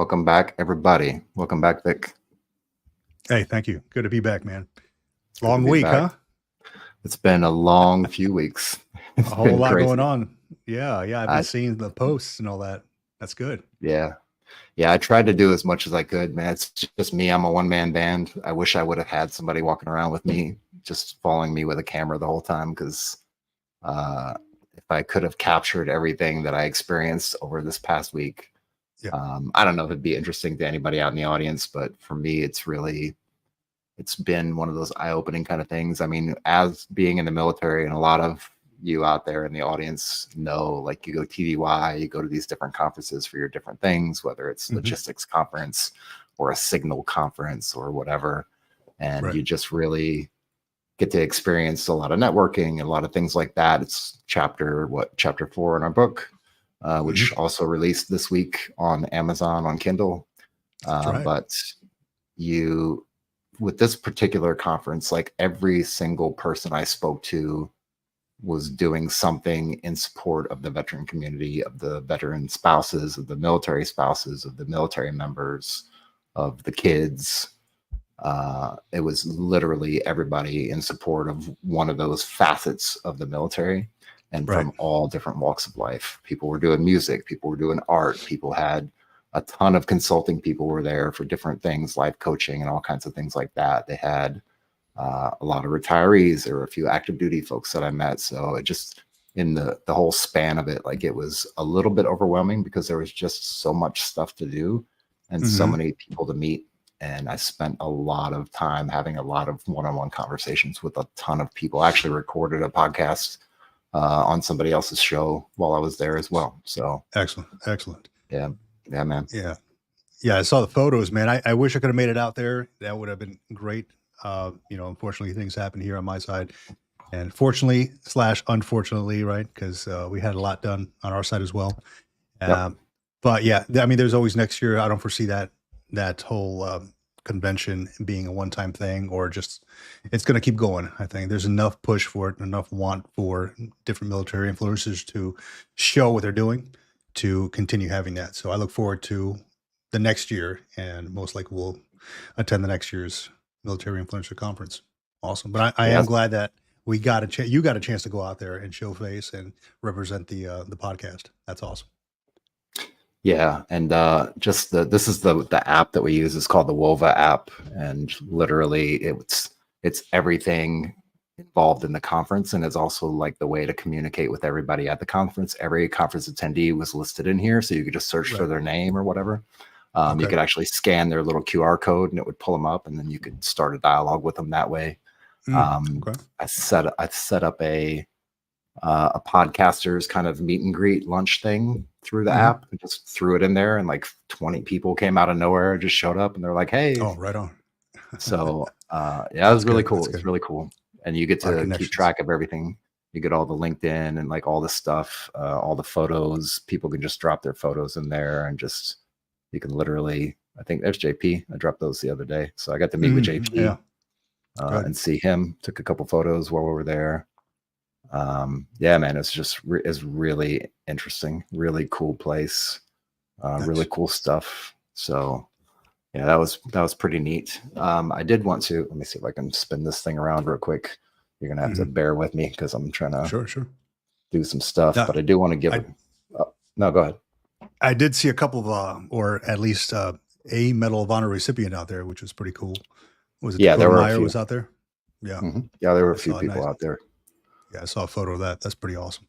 Welcome back, everybody. Welcome back, Vic. Hey, thank you. Good to be back, man. Long week, back. huh? It's been a long few weeks. It's A whole been lot crazy. going on. Yeah. I've been seeing the posts and all that. That's good. Yeah. I tried to do as much as I could, man. It's just me. I'm a one-man band. I wish I would have had somebody walking around with me, just following me with a camera the whole time, because if I could have captured everything that I experienced over this past week, I don't know if it'd be interesting to anybody out in the audience, but for me, it's been one of those eye-opening kind of things. I mean, as being in the military, and a lot of you out there in the audience know, like, you go TDY, you go to these different conferences for your different things, whether it's logistics conference or a signal conference or whatever. And you just really get to experience a lot of networking and a lot of things like that. It's chapter 4 in our book, which also released this week on Amazon on Kindle. But with this particular conference, like, every single person I spoke to was doing something in support of the veteran community, of the veteran spouses, of the military spouses, of the military members, of the kids. It was literally everybody in support of one of those facets of the military, and from all different walks of life. People were doing music, people were doing art, people had a ton of consulting people were there for different things, life coaching and all kinds of things like that. They had a lot of retirees. There were a few active duty folks that I met. So it just, in the whole span of it, like, it was a little bit overwhelming because there was just so much stuff to do and so many people to meet. And I spent a lot of time having a lot of one-on-one conversations with a ton of people. I actually recorded a podcast on somebody else's show while I was there as well. So excellent. Yeah, man. Yeah. I saw the photos, man. I wish I could have made it out there. That would have been great. Unfortunately, things happened here on my side, and fortunately / unfortunately, right? Because we had a lot done on our side as well. But yeah, I mean, there's always next year. I don't foresee that whole convention being a one-time thing, or just, it's going to keep going. I think there's enough push for it, enough want for different military influencers to show what they're doing to continue having that. So I look forward to the next year, and most likely we'll attend the next year's Military Influencer Conference. Awesome. But I am glad that you got a chance to go out there and show face and represent the podcast. That's awesome. Yeah, and this is the app that we use. It's called the Wova app, and literally it's everything involved in the conference, and it's also like the way to communicate with everybody at the conference. Every conference attendee was listed in here, so you could just search for their name or whatever. You could actually scan their little QR code, and it would pull them up, and then you could start a dialogue with them that way. I set up a podcaster's kind of meet and greet lunch thing through the app, and just threw it in there, and like 20 people came out of nowhere, just showed up, and they're like, "Hey!" Oh, right on. So it was really cool. It's really cool, and you get to keep track of everything. You get all the LinkedIn and like all the stuff, all the photos. People can just drop their photos in there, and just, you can literally, I think there's JP. I dropped those the other day, so I got to meet with JP and see him. Took a couple photos while we were there. Yeah, man, it's really interesting, really cool place, really cool stuff. So yeah, that was pretty neat. I did want to, let me see if I can spin this thing around real quick. You're gonna have to bear with me because I'm trying to do some stuff, but I do want to give no, go ahead. I did see a couple of or at least a Medal of Honor recipient out there, which was pretty cool. Was it there were a few. was out there? Yeah. Yeah, there were a few people out there. Yeah, I saw a photo of that. That's pretty awesome.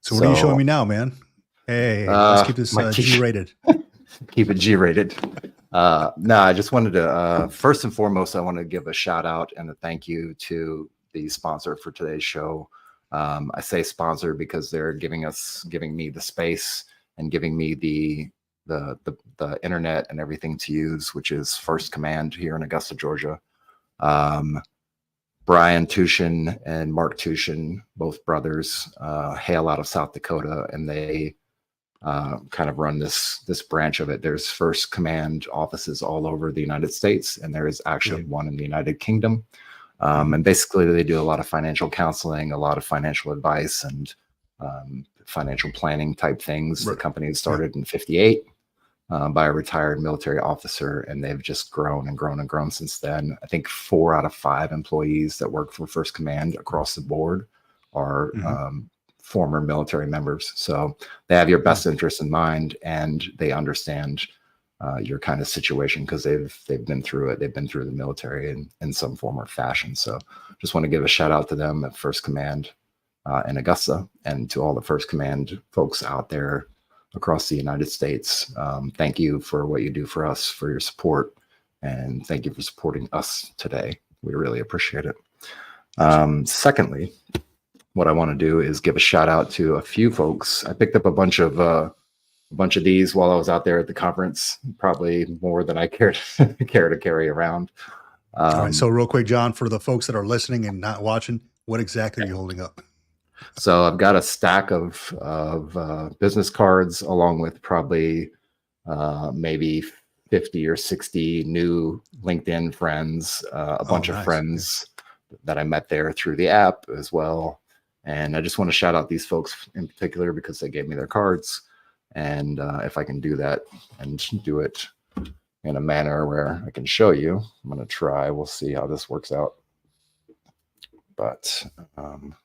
So what are you showing me now, man? Hey, let's keep this G-rated. Keep it G-rated. No, I just wanted to, first and foremost, I want to give a shout out and a thank you to the sponsor for today's show. I say sponsor because they're giving me the space and giving me the internet and everything to use, which is First Command here in Augusta, Georgia. Brian Tushin and Mark Tushin, both brothers, hail out of South Dakota, and they kind of run this branch of it. There's First Command offices all over the United States, and there is actually one in the United Kingdom. And basically they do a lot of financial counseling, a lot of financial advice, and financial planning type things. The company started in 58. by a retired military officer, and they've just grown and grown and grown since then. I think 4 out of 5 employees that work for First Command across the board are former military members. So they have your best interest in mind, and they understand your kind of situation because they've been through it. They've been through the military in some form or fashion. So just want to give a shout out to them at First Command in Augusta, and to all the First Command folks out there across the United States. Thank you for what you do for us, for your support, and thank you for supporting us today. We really appreciate it. Secondly, what I want to do is give a shout out to a few folks. I picked up a bunch of these while I was out there at the conference, probably more than I care to carry around. All right, so real quick, John, for the folks that are listening and not watching, what exactly are you holding up? So I've got a stack of business cards, along with probably maybe 50 or 60 new LinkedIn friends, a bunch of friends that I met there through the app as well. And I just want to shout out these folks in particular because they gave me their cards. And if I can do that and do it in a manner where I can show you, I'm going to try. We'll see how this works out. But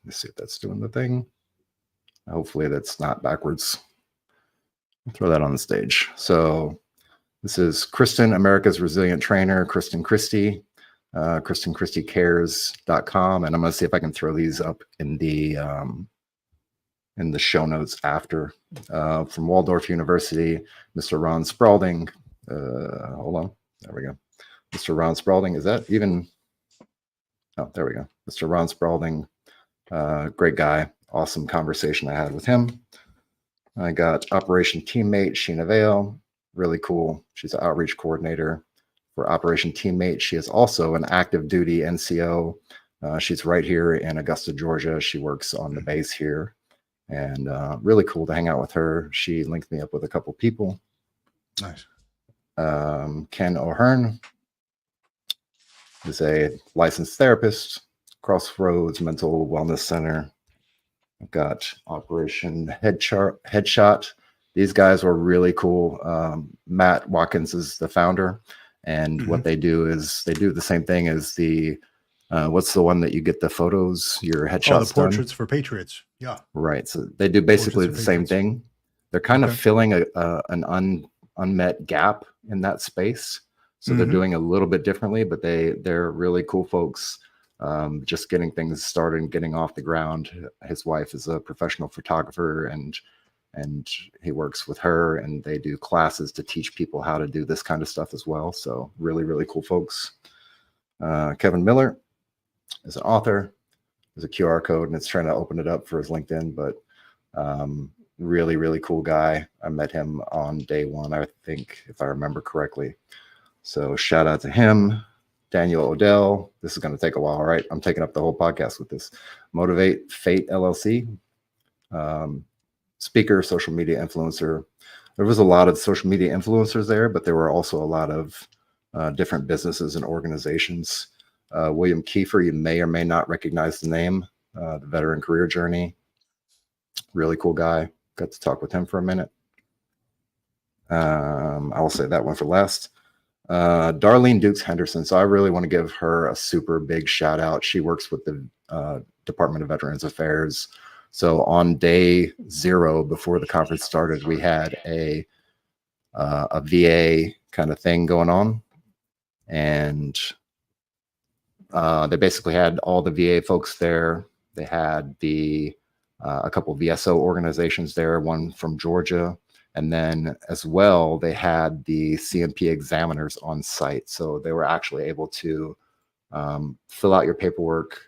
let's see if that's doing the thing. Hopefully that's not backwards. I'll throw that on the stage. So this is Kristen, America's Resilient Trainer, Kristen Christie, KristenChristieCares.com. And I'm going to see if I can throw these up in the show notes after. From Waldorf University, Mr. Ron Spalding. Hold on. There we go. Mr. Ron Spalding. Is that even? Oh, there we go. Mr. Ron Spalding, great guy. Awesome conversation I had with him. I got Operation Teammate, Sheena Vale, really cool. She's an outreach coordinator for Operation Teammate. She is also an active duty NCO. She's right here in Augusta, Georgia. She works on the base here, and really cool to hang out with her. She linked me up with a couple people. Nice. Ken O'Hearn is a licensed therapist, Crossroads Mental Wellness Center. I've got Operation Headshot. These guys were really cool. Matt Watkins is the founder, and what they do is they do the same thing as the what's the one that you get the photos, your headshots the portraits done? For Patriots. Yeah. Right. So they do basically the same thing. They're kind of filling an unmet gap in that space. So they're doing a little bit differently, but they're really cool folks. Just getting things started and getting off the ground. His wife is a professional photographer, and he works with her, and they do classes to teach people how to do this kind of stuff as well. So really, really cool folks. Kevin Miller is an author. There's a QR code, and it's trying to open it up for his LinkedIn, but really, really cool guy. I met him on day one, I think, if I remember correctly. So shout out to him. Daniel Odell. This is going to take a while. All right. I'm taking up the whole podcast with this. Motivate Fate LLC. Speaker, social media influencer. There was a lot of social media influencers there, but there were also a lot of different businesses and organizations. William Kiefer, you may or may not recognize the name. The Veteran Career Journey. Really cool guy. Got to talk with him for a minute. I'll say that one for last. Darlene Dukes Henderson. So I really want to give her a super big shout out. She works with the Department of Veterans Affairs. So on day 0 before the conference started, we had a VA kind of thing going on, and they basically had all the VA folks there. They had a couple of VSO organizations there, one from Georgia. And then as well, they had the CMP examiners on site. So they were actually able to fill out your paperwork,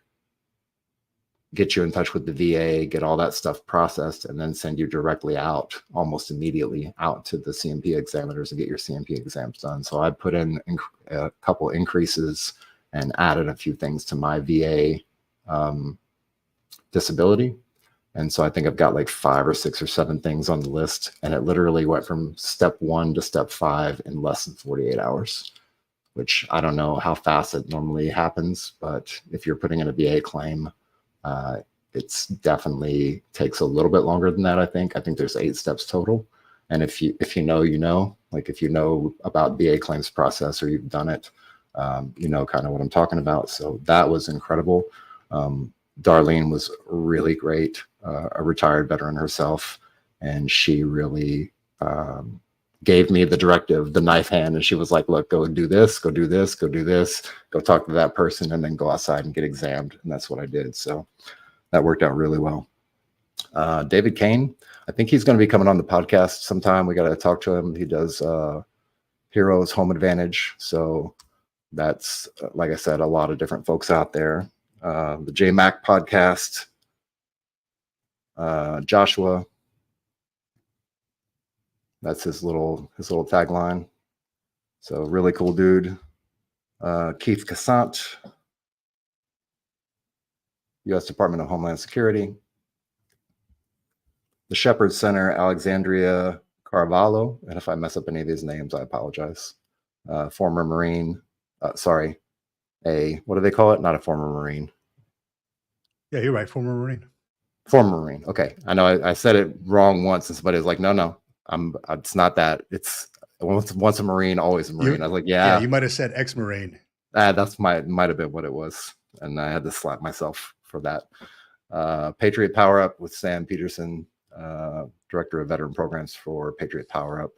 get you in touch with the VA, get all that stuff processed, and then send you directly out, almost immediately out to the CMP examiners and get your CMP exams done. So I put in a couple increases and added a few things to my VA disability. And so I think I've got like 5 or 6 or 7 things on the list. And it literally went from step 1 to step 5 in less than 48 hours, which I don't know how fast it normally happens. But if you're putting in a VA claim, it's definitely takes a little bit longer than that, I think. I think there's 8 steps total. And if you know, you know, like if you know about VA claims process or you've done it, you know kind of what I'm talking about. So that was incredible. Darlene was really great, a retired veteran herself, and she really gave me the directive, the knife hand, and she was like, look, go and do this, go do this, go do this, go talk to that person, and then go outside and get examined. And that's what I did. So that worked out really well. David Kane, I think he's going to be coming on the podcast sometime. We got to talk to him. He does Heroes Home Advantage. So that's, like I said, a lot of different folks out there. The JMac podcast, Joshua, that's his little tagline. So really cool dude. Keith Cassant, U.S. Department of Homeland Security. The Shepherd Center, Alexandria Carvalho, and if I mess up any of these names, I apologize. Former Marine, what do they call it? Not a former Marine. Yeah, you're right. Former Marine. Former Marine. Okay. I know I said it wrong once, and somebody was like, no, it's not that. It's once a Marine, always a Marine. I was like, yeah. You might have said ex-Marine. That's might have been what it was. And I had to slap myself for that. Patriot Power Up with Sam Peterson, Director of Veteran Programs for Patriot Power Up.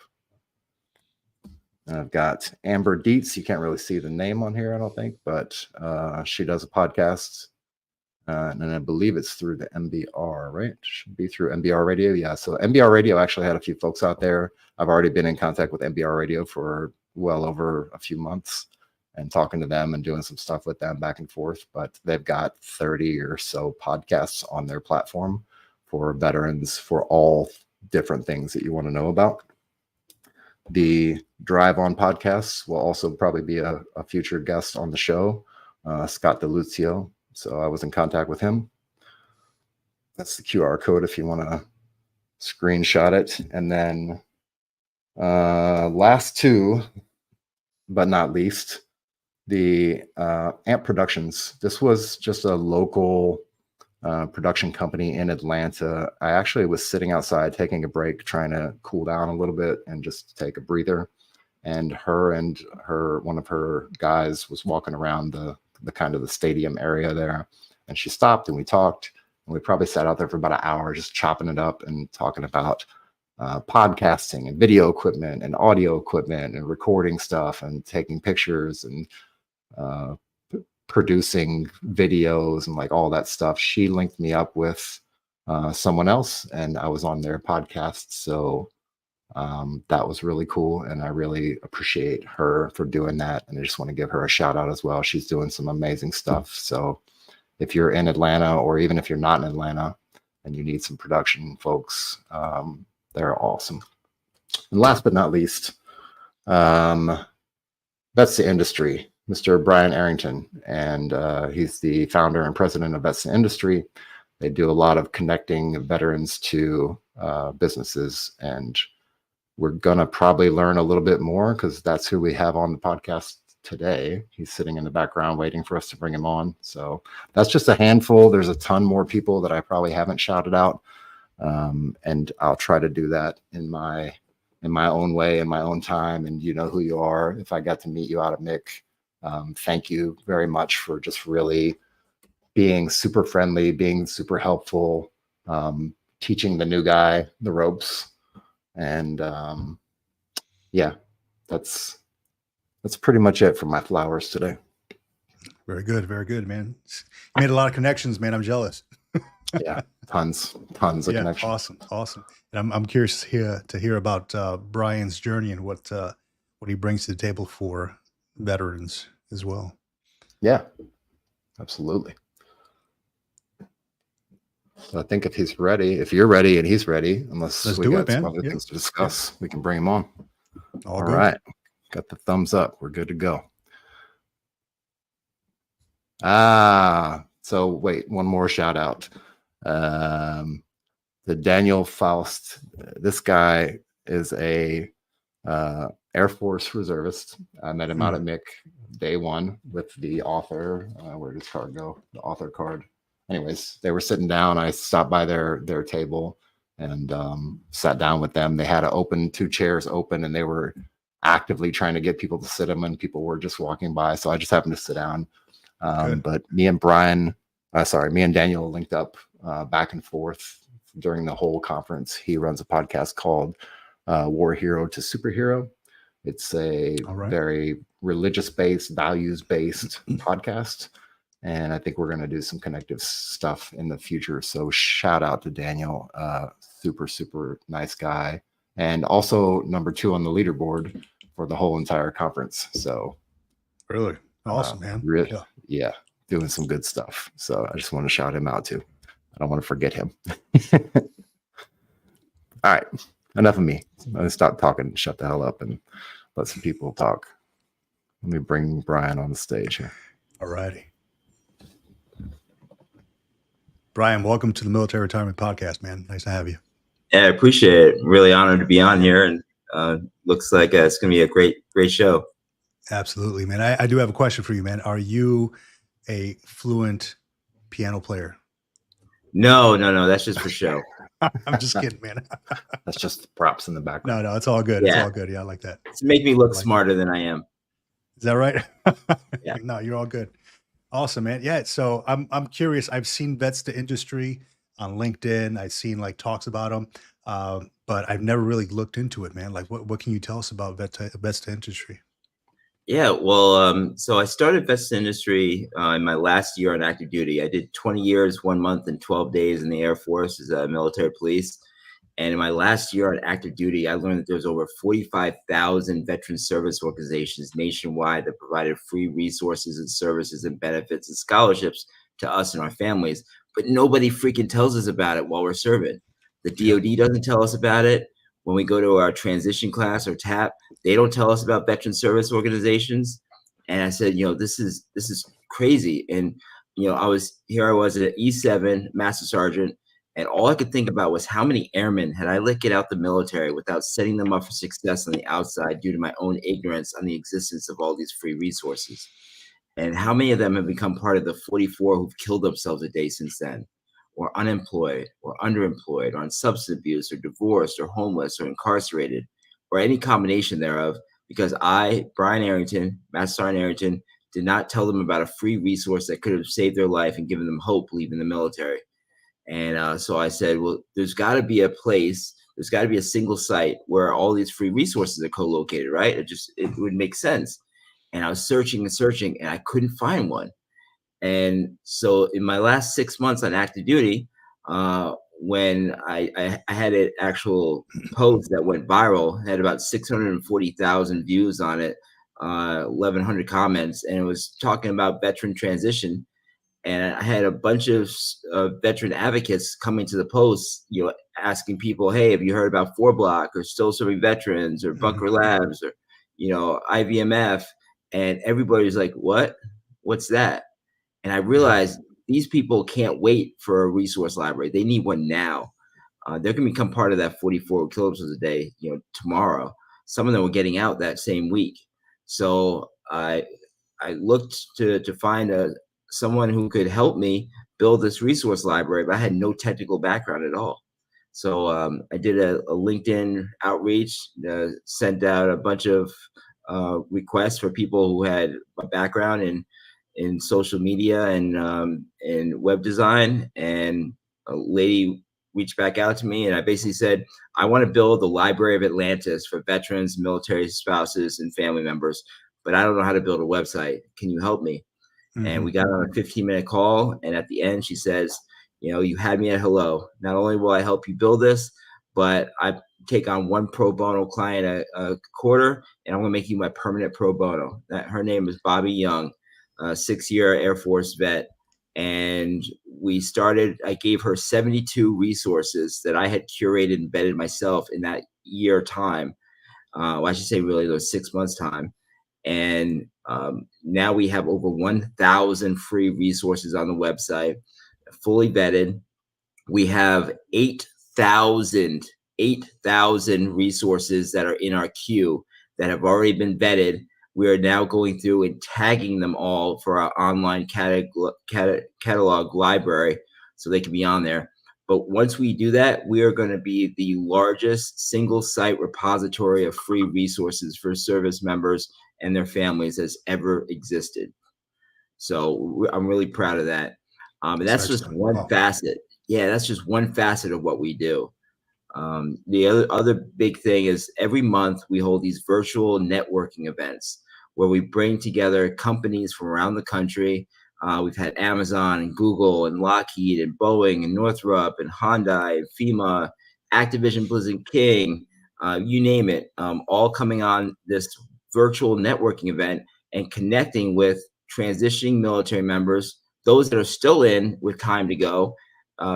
And I've got Amber Dietz. You can't really see the name on here, I don't think, but she does a podcast. And I believe it's through the MBR, right? Should be through MBR Radio. Yeah. So MBR Radio actually had a few folks out there. I've already been in contact with MBR Radio for well over a few months and talking to them and doing some stuff with them back and forth. But they've got 30 or so podcasts on their platform for veterans for all different things that you want to know about. The Drive On podcasts will also probably be a future guest on the show, Scott DeLuzio. So I was in contact with him. That's the QR code if you want to screenshot it. And then last two, but not least, the Amp Productions. This was just a local production company in Atlanta. I actually was sitting outside taking a break, trying to cool down a little bit and just take a breather. And one of her guys was walking around the kind of the stadium area there, and she stopped and we talked, and we probably sat out there for about an hour just chopping it up and talking about podcasting and video equipment and audio equipment and recording stuff and taking pictures and producing videos and like all that stuff. She linked me up with someone else, and I was on their podcast. So that was really cool, and I really appreciate her for doing that, and I just want to give her a shout out as well. She's doing some amazing stuff. So if you're in Atlanta, or even if you're not in Atlanta and you need some production folks, they're awesome. And last but not least, Vets2Industry, Mr. Brian Arrington, and he's the founder and president of Vets2Industry. They do a lot of connecting veterans to businesses, and we're going to probably learn a little bit more because that's who we have on the podcast today. He's sitting in the background waiting for us to bring him on. So that's just a handful. There's a ton more people that I probably haven't shouted out. And I'll try to do that in my own way, in my own time. And you know who you are. If I got to meet you out at MIC, thank you very much for just really being super friendly, being super helpful, teaching the new guy the ropes. And yeah, that's pretty much it for my flowers today. Very good, man. You made a lot of connections, man. I'm jealous. Yeah, tons of connections. Awesome. And I'm curious to hear about Brian's journey and what he brings to the table for veterans as well. Yeah, absolutely. So I think if you're ready and he's ready, unless we got some other things to discuss, we can bring him on. All right. Got the thumbs up. We're good to go. So wait, one more shout out. The Daniel Faust. This guy is a Air Force reservist. I met him out at MIC day one with the author. Where did his card go? The author card. Anyways, they were sitting down. I stopped by their table, and sat down with them. They had two chairs open, and they were actively trying to get people to sit them, and people were just walking by. So I just happened to sit down. But me and Daniel linked up back and forth during the whole conference. He runs a podcast called War Hero to Superhero. It's a very religious-based, values-based podcast. And I think we're going to do some connective stuff in the future. So shout out to Daniel, super, super nice guy. And also number 2 on the leaderboard for the whole entire conference. So really awesome, man. Yeah, doing some good stuff. So I just want to shout him out too. I don't want to forget him. All right, enough of me. I'm going to stop talking and shut the hell up and let some people talk. Let me bring Brian on the stage here. All righty. Brian, welcome to the Military Retirement Podcast, man. Nice to have you. Yeah, I appreciate it. Really honored to be on here, and looks like it's going to be a great show. Absolutely, man. I do have a question for you, man. Are you a fluent piano player? No. That's just for show. I'm just kidding, man. That's just props in the background. No, it's all good. Yeah. It's all good. Yeah, I like that. To make me look smarter than I am. Is that right? Yeah. No, you're all good. Awesome, man. Yeah. So I'm curious. I've seen Vets2Industry on LinkedIn. I've seen like talks about them, but I've never really looked into it, man. Like, what can you tell us about Vets2Industry? Yeah, well, so I started Vets2Industry in my last year on active duty. I did 20 years, 1 month, and 12 days in the Air Force as a military police. And in my last year on active duty, I learned that there was over 45,000 veteran service organizations nationwide that provided free resources and services and benefits and scholarships to us and our families. But nobody freaking tells us about it while we're serving. The DOD doesn't tell us about it. When we go to our transition class or TAP, they don't tell us about veteran service organizations. And I said, this is crazy. And, I was at E7 Master Sergeant, and all I could think about was how many airmen had I let get out the military without setting them up for success on the outside due to my own ignorance on the existence of all these free resources. And how many of them have become part of the 44 who've killed themselves a day since then, or unemployed, or underemployed, or on substance abuse, or divorced, or homeless, or incarcerated, or any combination thereof, because I, Brian Arrington, Master Sergeant Arrington, did not tell them about a free resource that could have saved their life and given them hope leaving the military. And so I said, well, there's got to be a place, there's got to be a single site where all these free resources are co-located, right? It would make sense. And I was searching and searching, and I couldn't find one. And so in my last 6 months on active duty, when I had an actual post that went viral, had about 640,000 views on it, 1,100 comments, and it was talking about veteran transition. And I had a bunch of veteran advocates coming to the post, asking people, hey, have you heard about 4Block or Still Serving Veterans or Bunker Labs or, IVMF? And everybody was like, what? What's that? And I realized these people can't wait for a resource library. They need one now. They're going to become part of that 44 kilometers a day, tomorrow. Some of them were getting out that same week. So I looked to find someone who could help me build this resource library, but I had no technical background at all. So I did a LinkedIn outreach, sent out a bunch of requests for people who had a background in social media and web design. And a lady reached back out to me, and I basically said, I want to build the Library of Atlantis for veterans, military spouses, and family members, but I don't know how to build a website. Can you help me? And we got on a 15-minute call. And at the end, she says, you had me at hello. Not only will I help you build this, but I take on one pro bono client a quarter, and I'm going to make you my permanent pro bono. Her name is Bobby Young, 6-year Air Force vet. And I gave her 72 resources that I had curated and vetted myself in that year time. I should say really those 6 months time. And now we have over 1,000 free resources on the website, fully vetted. We have 8,000 resources that are in our queue that have already been vetted. We are now going through and tagging them all for our online catalog library so they can be on there. But once we do that, we are going to be the largest single site repository of free resources for service members and their families that's ever existed. So I'm really proud of that. And that's just one facet. Yeah, that's just one facet of what we do. The other big thing is every month we hold these virtual networking events where we bring together companies from around the country. We've had Amazon and Google and Lockheed and Boeing and Northrop and Hyundai and FEMA, Activision Blizzard King, you name it, all coming on this virtual networking event and connecting with transitioning military members, those that are still in with time to go,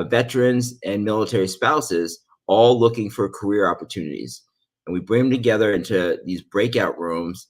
veterans and military spouses, all looking for career opportunities. And we bring them together into these breakout rooms,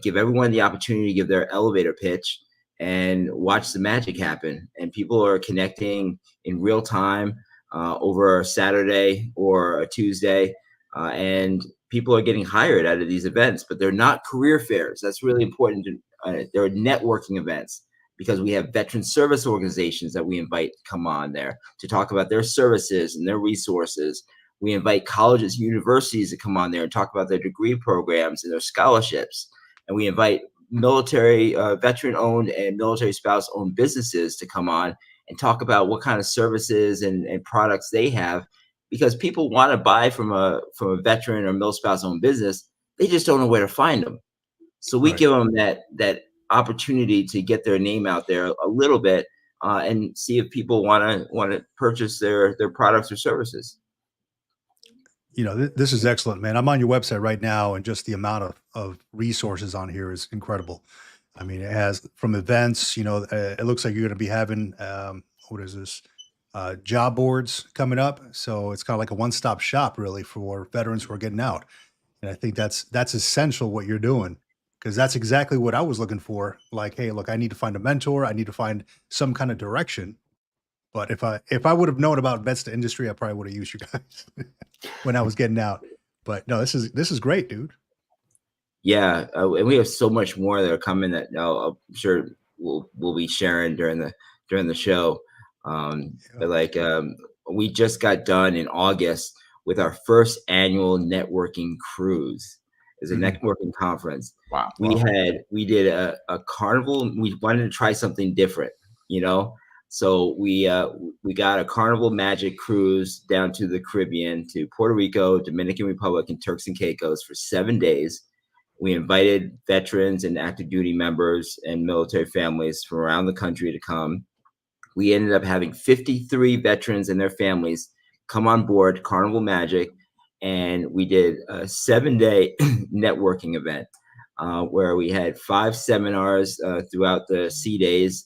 give everyone the opportunity to give their elevator pitch and watch the magic happen. And people are connecting in real time over a Saturday or a Tuesday. And people are getting hired out of these events, but they're not career fairs. That's really important. They're networking events because we have veteran service organizations that we invite to come on there to talk about their services and their resources. We invite colleges, universities to come on there and talk about their degree programs and their scholarships. And we invite military, veteran-owned and military spouse-owned businesses to come on and talk about what kind of services and products they have, because people want to buy from a veteran or mil spouse-owned business. They just don't know where to find them. So we give them that opportunity to get their name out there a little bit and see if people want to purchase their products or services. You know, this is excellent, man. I'm on your website right now, and just the amount of resources on here is incredible. I mean, it has from events, you know, it looks like you're going to be having, what is this? Job boards coming up. So it's kind of like a one-stop shop really for veterans who are getting out. And I think that's essential what you're doing, because that's exactly what I was looking for. Like, hey, look, I need to find a mentor. I need to find some kind of direction. But if I would have known about Vets2Industry, I probably would have used you guys when I was getting out. But no, this is great, dude. Yeah, and we have so much more that are coming that I'm sure we'll be sharing during the show. But like we just got done in August with our first annual networking cruise. It's a networking conference. Wow. We did a carnival. We wanted to try something different, you know. So we got a Carnival Magic cruise down to the Caribbean, to Puerto Rico, Dominican Republic, and Turks and Caicos for 7 days. We invited veterans and active duty members and military families from around the country to come. We ended up having 53 veterans and their families come on board Carnival Magic, and we did a 7-day networking event where we had 5 seminars throughout the sea days.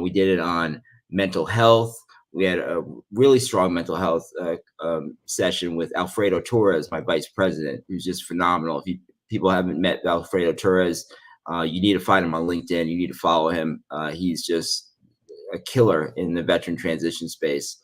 We did it on mental health. We had a really strong mental health session with Alfredo Torres, my vice president, who's just phenomenal. If people haven't met Alfredo Torres, you need to find him on LinkedIn. You need to follow him. He's just a killer in the veteran transition space.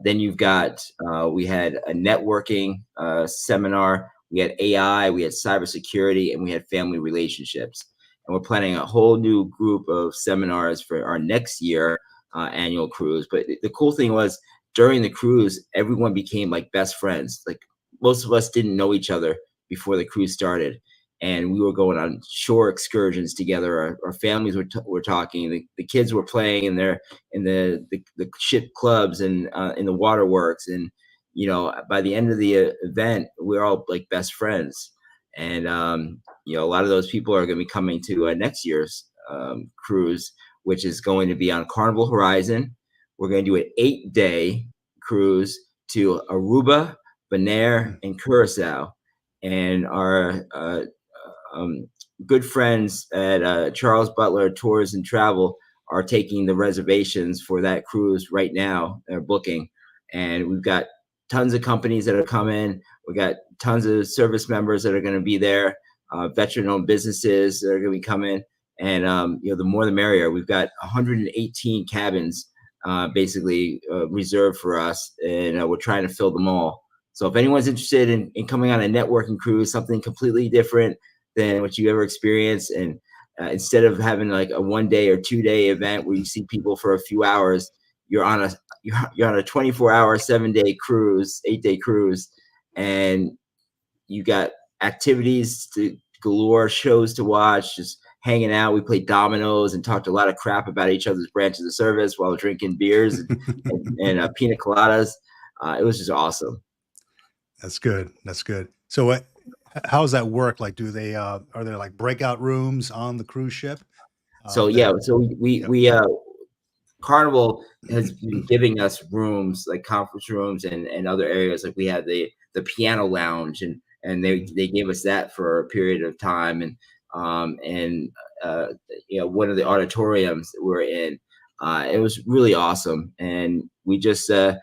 Then you've got, we had a networking seminar. We had AI, we had cybersecurity, and we had family relationships. And we're planning a whole new group of seminars for our next year annual cruise. But the cool thing was, during the cruise, everyone became like best friends. Like most of us didn't know each other before the cruise started, and we were going on shore excursions together. Our families were talking. The kids were playing in the ship clubs and in the waterworks. And you know, by the end of the event, we're all like best friends. And you know, a lot of those people are going to be coming to next year's cruise, which is going to be on Carnival Horizon. We're going to do an 8-day cruise to Aruba, Bonaire, and Curacao. And our good friends at Charles Butler Tours and Travel are taking the reservations for that cruise right now. They're booking. And we've got tons of companies that are coming. We got tons of service members that are going to be there, veteran-owned businesses that are going to be coming. And you know, the more the merrier. We've got 118 cabins basically reserved for us, and we're trying to fill them all. So if anyone's interested in coming on a networking cruise, something completely different than what you ever experienced, and instead of having like a 1-day or 2-day event where you see people for a few hours, you're on a 24-hour, 7-day cruise, 8-day cruise, and you got activities to galore, shows to watch, just hanging out. We played dominoes and talked a lot of crap about each other's branches of service while drinking beers and pina coladas. It was just awesome. That's good. That's good. So how does that work? Like, do they, are there like breakout rooms on the cruise ship? So we Carnival has been giving us rooms, like conference rooms and other areas. Like we had the piano lounge, and they gave us that for a period of time. And one of the auditoriums that we're in, it was really awesome. And we just had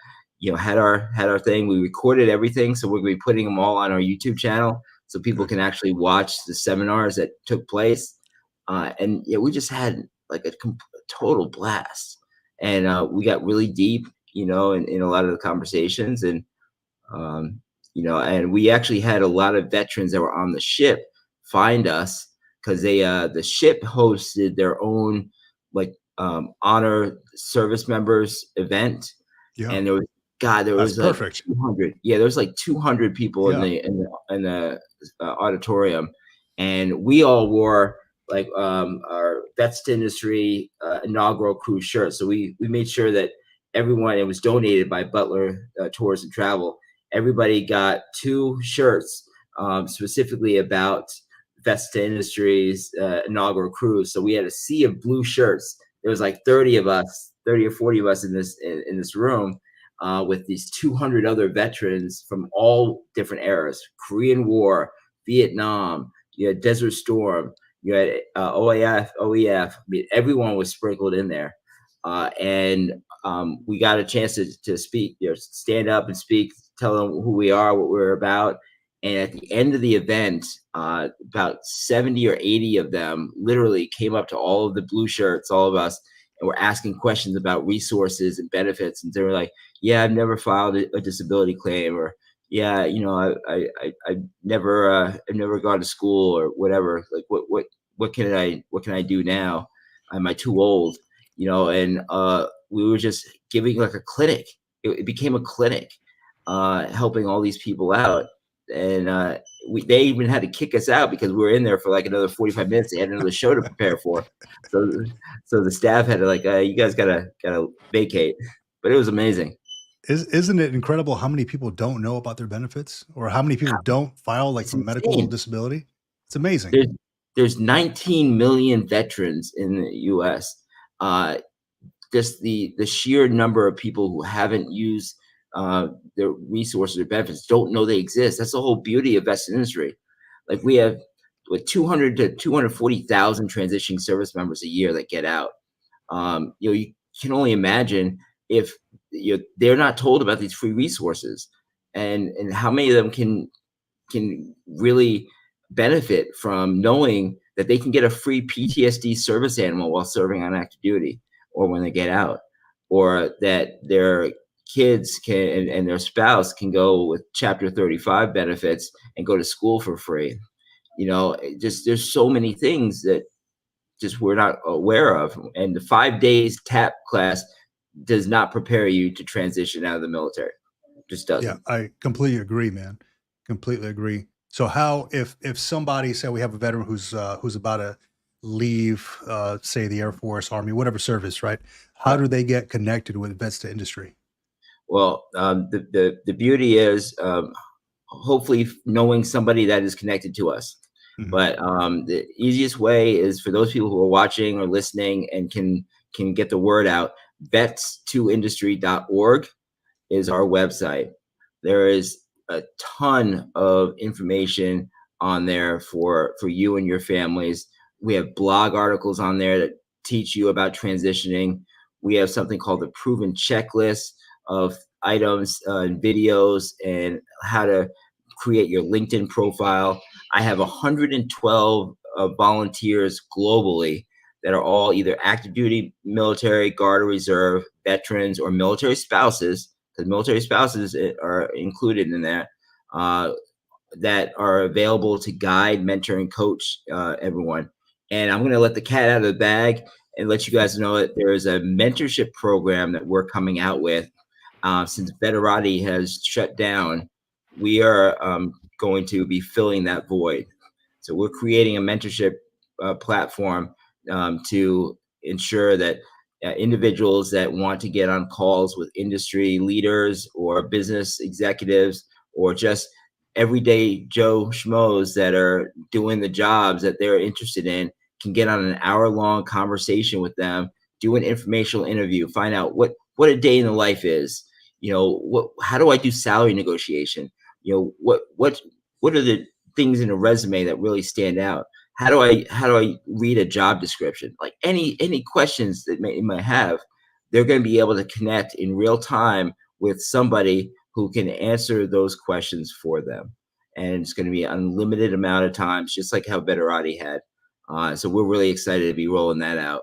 our thing. We recorded everything, so we're gonna be putting them all on our YouTube channel so people can actually watch the seminars that took place. And we just had like a total blast. And we got really deep, in a lot of the conversations, and and we actually had a lot of veterans that were on the ship find us because the ship hosted their own honor service members event, and there was like perfect. 200. Yeah, there was like 200 people in the auditorium, and we all wore like our Vets2Industry inaugural cruise shirt. So we made sure that everyone, it was donated by Butler Tours and Travel. Everybody got 2 shirts specifically about Vets2Industry's inaugural cruise. So we had a sea of blue shirts. There was like 30 or 40 of us in this room with these 200 other veterans from all different eras: Korean War, Vietnam, you had Desert Storm, you had OAF, OEF. I mean, everyone was sprinkled in there. And we got a chance to speak, stand up and speak, tell them who we are, what we're about. And at the end of the event, about 70 or 80 of them literally came up to all of the blue shirts, all of us, and were asking questions about resources and benefits. And they were like, yeah, I've never filed a disability claim, or yeah, I've never gone to school, or whatever. Like, what can I do now? Am I too old? And we were just giving like a clinic. It became a clinic, helping all these people out. And they even had to kick us out because we were in there for like another 45 minutes. They had another show to prepare for. So the staff had to like, you guys gotta vacate. But it was amazing. Isn't it incredible how many people don't know about their benefits, or how many people don't file like for medical disability? It's amazing. There's 19 million veterans in the U.S. Just the sheer number of people who haven't used their resources or benefits, don't know they exist. That's the whole beauty of Vets2Industry. Like we have 200 to 240,000 transitioning service members a year that get out. You can only imagine if they're not told about these free resources, and how many of them can really benefit from knowing that they can get a free PTSD service animal while serving on active duty, or when they get out, or that their kids can and their spouse can go with Chapter 35 benefits and go to school for free. There's so many things that just we're not aware of. And the 5 days TAP class does not prepare you to transition out of the military. It just doesn't. Yeah, I completely agree, man. Completely agree. So how, if somebody, say we have a veteran who's about to leave, say the Air Force, Army, whatever service, right? How do they get connected with Vets2Industry? Well, the beauty is hopefully knowing somebody that is connected to us. Mm-hmm. But the easiest way is for those people who are watching or listening and can get the word out. Vets2Industry.org is our website. There is a ton of information on there for you and your families. We have blog articles on there that teach you about transitioning. We have something called the Proven Checklist of items and videos and how to create your LinkedIn profile. I have 112 volunteers globally that are all either active duty, military, Guard or Reserve, veterans, or military spouses, because military spouses are included in that, that are available to guide, mentor, and coach everyone. And I'm going to let the cat out of the bag and let you guys know that there is a mentorship program that we're coming out with. Since Veterati has shut down, we are going to be filling that void. So we're creating a mentorship platform to ensure that individuals that want to get on calls with industry leaders or business executives or just everyday Joe Schmoes that are doing the jobs that they're interested in can get on an hour-long conversation with them, do an informational interview, find out what a day in the life is. You know, how do I do salary negotiation? You know, what are the things in a resume that really stand out? How do I read a job description? Like any questions that you might have, they're going to be able to connect in real time with somebody who can answer those questions for them. And it's going to be an unlimited amount of times, just like how Veterati had. So we're really excited to be rolling that out.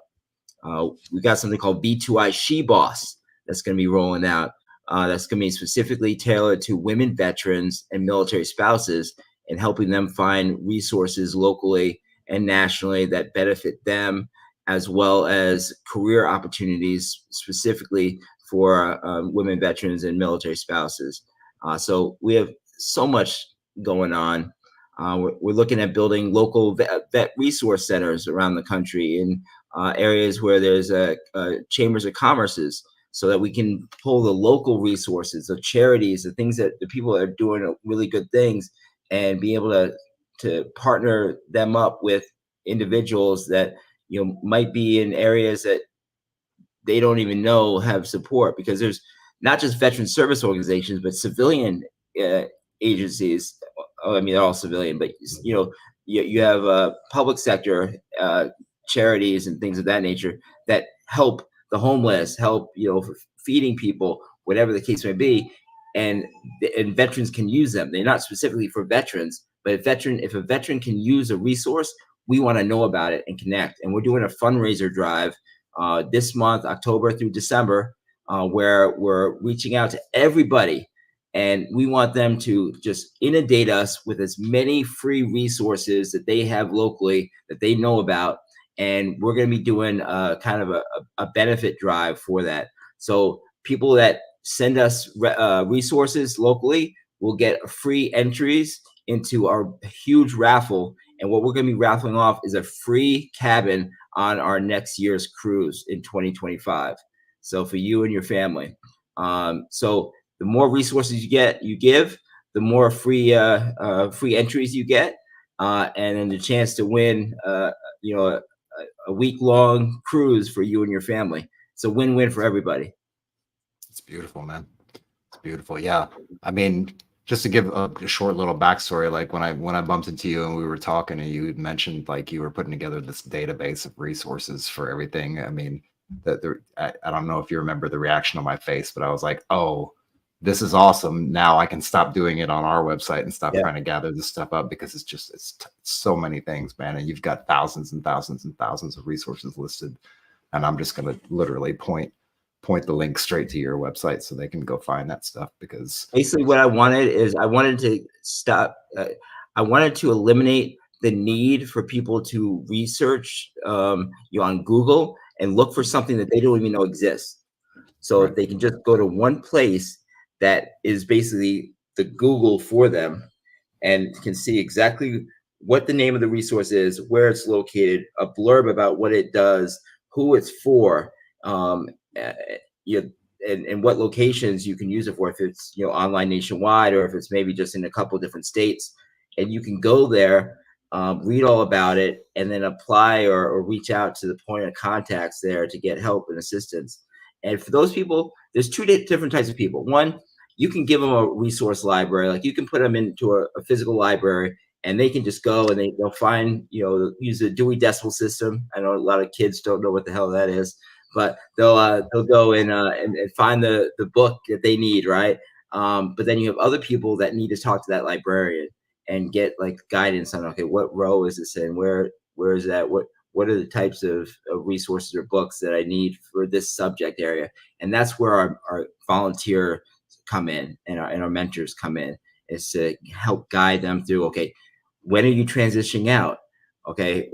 We got something called B2I She Boss that's going to be rolling out. That's going to be specifically tailored to women veterans and military spouses and helping them find resources locally and nationally that benefit them, as well as career opportunities specifically for women veterans and military spouses. So we have so much going on. We're looking at building local vet resource centers around the country in areas where there's chambers of commerces, so that we can pull the local resources of charities, the things that the people that are doing really good things, and be able to partner them up with individuals that, you know, might be in areas that they don't even know have support, because there's not just veteran service organizations, but civilian agencies. I mean, they're all civilian, but you know, you have public sector charities and things of that nature that help the homeless, help, you know, feeding people, whatever the case may be, and veterans can use them. They're not specifically for veterans, but if a veteran can use a resource, we want to know about it and connect. And we're doing a fundraiser drive this month, October through December, where we're reaching out to everybody, and we want them to just inundate us with as many free resources that they have locally that they know about. And we're going to be doing kind of a benefit drive for that. So people that send us resources locally will get free entries into our huge raffle. And what we're going to be raffling off is a free cabin on our next year's cruise in 2025. So for you and your family. So the more resources you give, the more free entries you get, and then the chance to win, you know, a week-long cruise for you and your family. It's a win-win for everybody. It's beautiful, man. It's beautiful. Yeah. I mean, just to give a short little backstory, like when I bumped into you and we were talking and you mentioned like you were putting together this database of resources for everything. I mean, I don't know if you remember the reaction on my face, but I was like, oh, this is awesome. Now I can stop doing it on our website and stop trying to gather this stuff up, because it's so many things, man. And you've got thousands and thousands and thousands of resources listed. And I'm just going to literally point the link straight to your website so they can go find that stuff. Because basically what I wanted to stop. I wanted to eliminate the need for people to research you on Google and look for something that they don't even know exists. So if they can just go to one place that is basically the Google for them and can see exactly what the name of the resource is, where it's located, a blurb about what it does, who it's for, and what locations you can use it for, if it's, you know, online nationwide, or if it's maybe just in a couple of different states. And you can go there, read all about it, and then apply or reach out to the point of contacts there to get help and assistance. And for those people, there's two different types of people. One, you can give them a resource library, like you can put them into a physical library, and they can just go and they'll find, you know, use the Dewey Decimal System. I know a lot of kids don't know what the hell that is, but they'll go in and find the book that they need, right? But then you have other people that need to talk to that librarian and get like guidance on, okay, what row is this in? Where is that? What are the types of resources or books that I need for this subject area? And that's where our volunteer come in, and our mentors come in, is to help guide them through, okay, when are you transitioning out? Okay,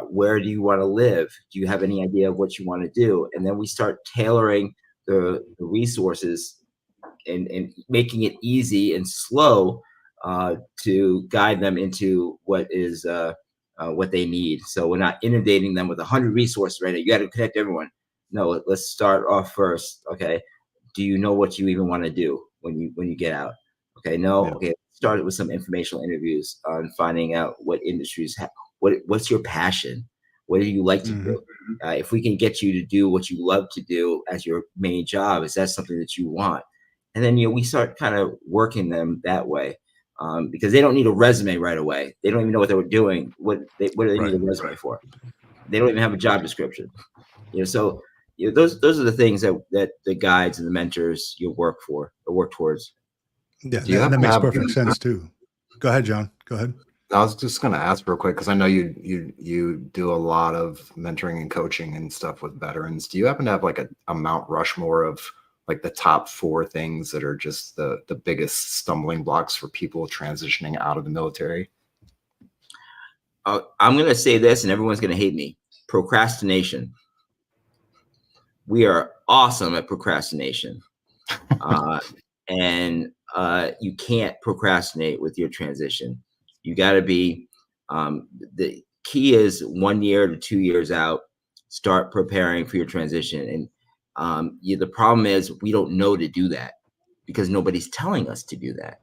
where do you want to live? Do you have any idea of what you want to do? And then we start tailoring the resources and making it easy and slow to guide them into what is what they need. So we're not inundating them with 100 resources right now. You got to connect everyone. No, let's start off first. Okay, do you know what you even want to do when you get out? Okay, no, Yeah. okay. Started with some informational interviews on finding out what industries have. What's your passion? What do you like to do? If we can get you to do what you love to do as your main job, is that something that you want? And then we start kind of working them that way, because they don't need a resume right away. They don't even know what they were doing. What do they need a resume for? They don't even have a job description. So those are the things that the guides and the mentors work towards. Yeah, Do you that happen to makes have- perfect sense too. Go ahead, John. Go ahead. I was just going to ask real quick, because I know you do a lot of mentoring and coaching and stuff with veterans. Do you happen to have like a Mount Rushmore of like the top 4 things that are just the biggest stumbling blocks for people transitioning out of the military? I'm going to say this, and everyone's going to hate me. Procrastination. We are awesome at procrastination. And you can't procrastinate with your transition. You got to be, the key is 1 year to 2 years out, start preparing for your transition. And the problem is we don't know to do that because nobody's telling us to do that,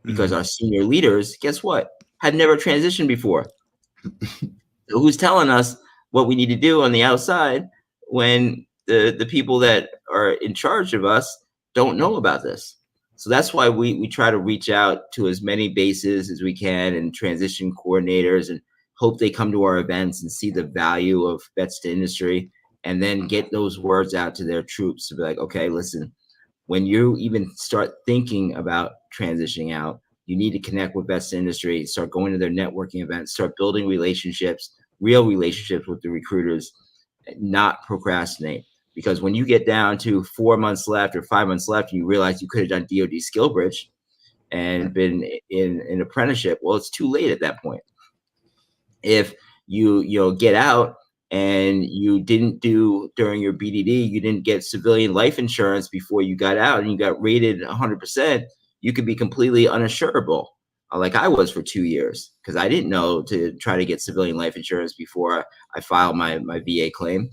because our senior leaders, guess what, had never transitioned before. So who's telling us what we need to do on the outside when the people that are in charge of us don't know about this? So that's why we try to reach out to as many bases as we can and transition coordinators, and hope they come to our events and see the value of Vets2Industry, and then get those words out to their troops to be like, okay, listen, when you even start thinking about transitioning out, you need to connect with Vets2Industry, start going to their networking events, start building relationships, real relationships with the recruiters, not procrastinate. Because when you get down to 4 months left or 5 months left, and you realize you could have done DoD skill bridge and been in an apprenticeship, well, it's too late at that point. If you get out and you didn't do during your BDD, you didn't get civilian life insurance before you got out, and you got rated 100%, you could be completely uninsurable, like I was for 2 years, because I didn't know to try to get civilian life insurance before I filed my VA claim.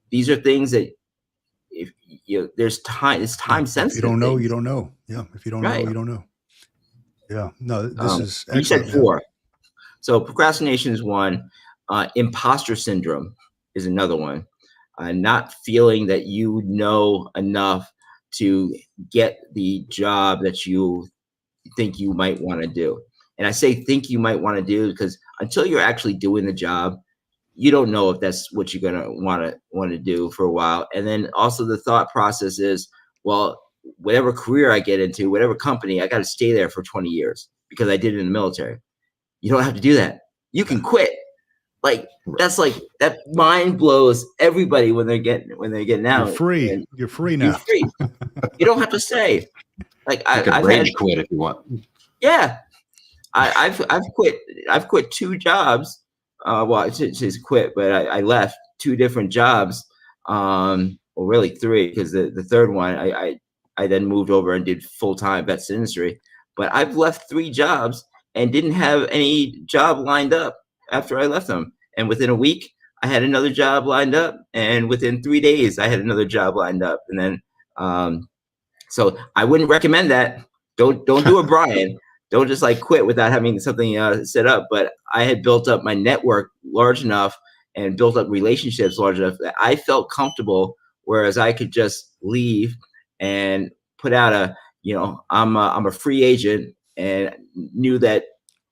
These are things that if there's time, it's time sensitive. If you don't know, things. you don't know. Yeah. If you don't know, you don't know. Yeah. No, this is excellent. You said 4. So procrastination is one. Imposter syndrome is another one. Not feeling that you know enough to get the job that you think you might want to do. And I say think you might want to do because until you're actually doing the job, you don't know if that's what you're gonna want to do for a while. And then also the thought process is, well, whatever career I get into, whatever company, I got to stay there for 20 years because I did it in the military. You don't have to do that. You can quit. Like that's like that mind blows everybody when they're getting out. You're free. And you're free now. You're free. You don't have to stay. Like I've rage quit if you want. Yeah, I've quit 2 jobs. Well, I just quit, but I left 2 different jobs. Well, really 3, because the third one I then moved over and did full-time Vets2Industry. But I've left 3 jobs and didn't have any job lined up after I left them. And within a week, I had another job lined up, and within 3 days, I had another job lined up. And then, so I wouldn't recommend that. Don't do it, Brian. Don't just like quit without having something set up. But I had built up my network large enough and built up relationships large enough that I felt comfortable, whereas I could just leave and put out I'm a free agent, and knew that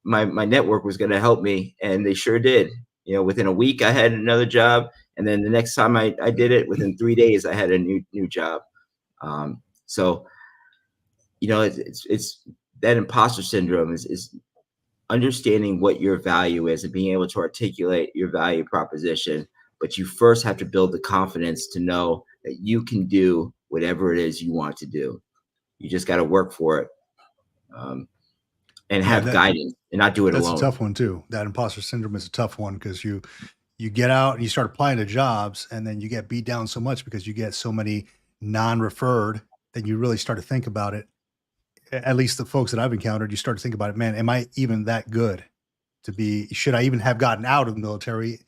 my network was going to help me, and they sure did. Within a week I had another job, and then the next time I did it, within 3 days I had a new job. So it's that imposter syndrome is understanding what your value is and being able to articulate your value proposition. But you first have to build the confidence to know that you can do whatever it is you want to do. You just got to work for it. and Yeah, have guidance and not do it that's alone. a tough one too. That imposter syndrome is a tough one because you get out and you start applying to jobs, and then you get beat down so much because you get so many non-referred that you really start to think about it. At least the folks that I've encountered, you start to think about it, man, am I even that good to be, should I even have gotten out of the military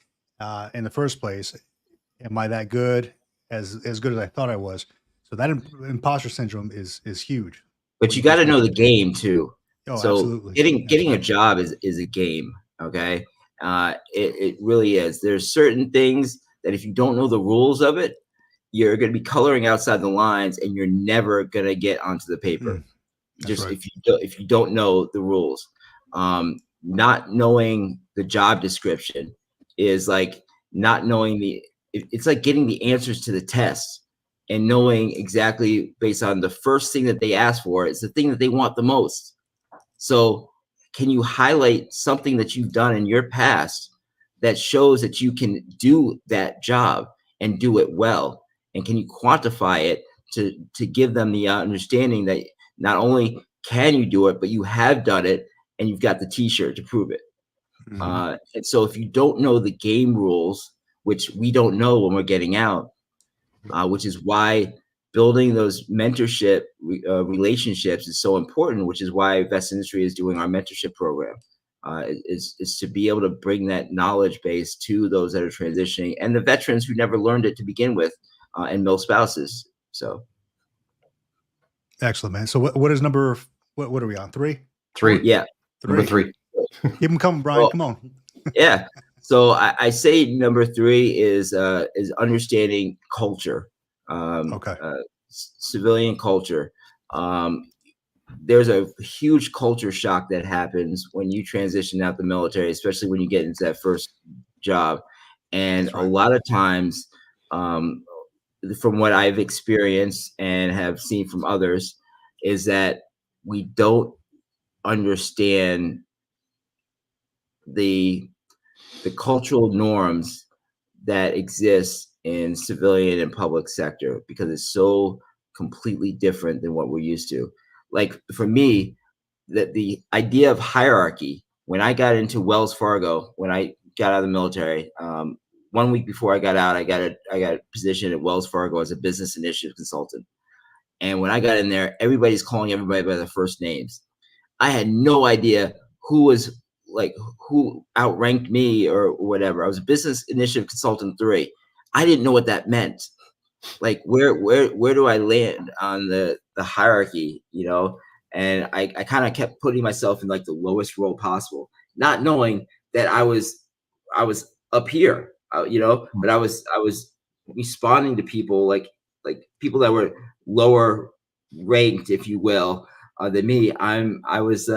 in the first place? Am I that good, as good as I thought I was? So that imposter syndrome is huge. But you got to know the game too. Oh, So absolutely. getting a job is a game. Okay. It really is. There's certain things that if you don't know the rules of it, you're going to be coloring outside the lines and you're never going to get onto the paper. Just right. if you don't know the rules. Not knowing the job description is like not knowing it's like getting the answers to the test and knowing exactly based on the first thing that they ask for is the thing that they want the most. So can you highlight something that you've done in your past that shows that you can do that job and do it well? And can you quantify it to give them the understanding that not only can you do it, but you have done it and you've got the t-shirt to prove it. And so if you don't know the game rules, which we don't know when we're getting out, which is why building those mentorship relationships is so important, which is why Vets2Industry is doing our mentorship program, is to be able to bring that knowledge base to those that are transitioning and the veterans who never learned it to begin with, and male spouses. So. Excellent, man. So what is number, what are we on? Three? Yeah. Number 3. Keep them coming, Brian. Well, come on. Yeah. So I say number 3 is understanding culture, civilian culture. There's a huge culture shock that happens when you transition out the military, especially when you get into that first job. And a lot of times, from what I've experienced and have seen from others, is that we don't understand the cultural norms that exist in civilian and public sector because it's so completely different than what we're used to. Like for me, that the idea of hierarchy, when I got into Wells Fargo, when I got out of the military, 1 week before I got out, I got a position at Wells Fargo as a business initiative consultant. And when I got in there, everybody's calling everybody by their first names. I had no idea who outranked me or whatever. I was a business initiative consultant 3. I didn't know what that meant. Like where do I land on the hierarchy, you know? And I kind of kept putting myself in like the lowest role possible, not knowing that I was up here, you know, but I was responding to people like people that were lower ranked, if you will, than me. I was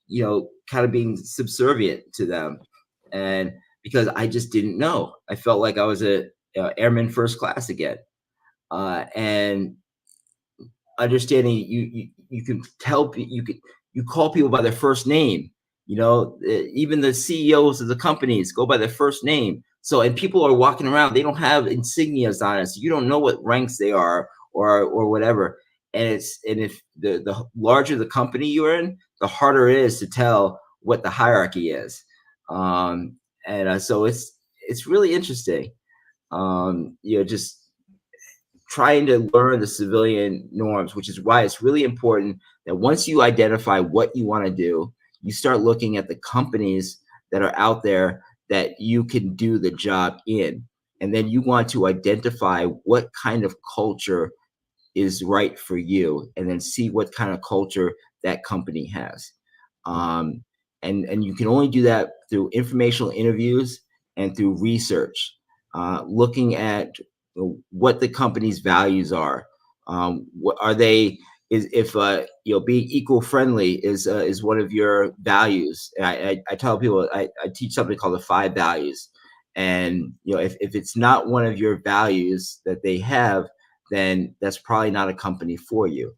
you know, kind of being subservient to them, and because I just didn't know, I felt like I was a airman first class again, and understanding you can tell you call people by their first name. You know, even the CEOs of the companies go by their first name. So, and people are walking around, they don't have insignias on it, so you don't know what ranks they are or whatever. And if the larger the company you're in, the harder it is to tell what the hierarchy is. So it's really interesting. You know, just trying to learn the civilian norms, which is why it's really important that once you identify what you want to do, you start looking at the companies that are out there that you can do the job in. And then you want to identify what kind of culture is right for you, and then see what kind of culture that company has. And you can only do that through informational interviews and through research, looking at what the company's values are. What are they? If you know, being eco-friendly is one of your values. And I tell people I teach something called the 5 values, and you know, if it's not one of your values that they have, then that's probably not a company for you,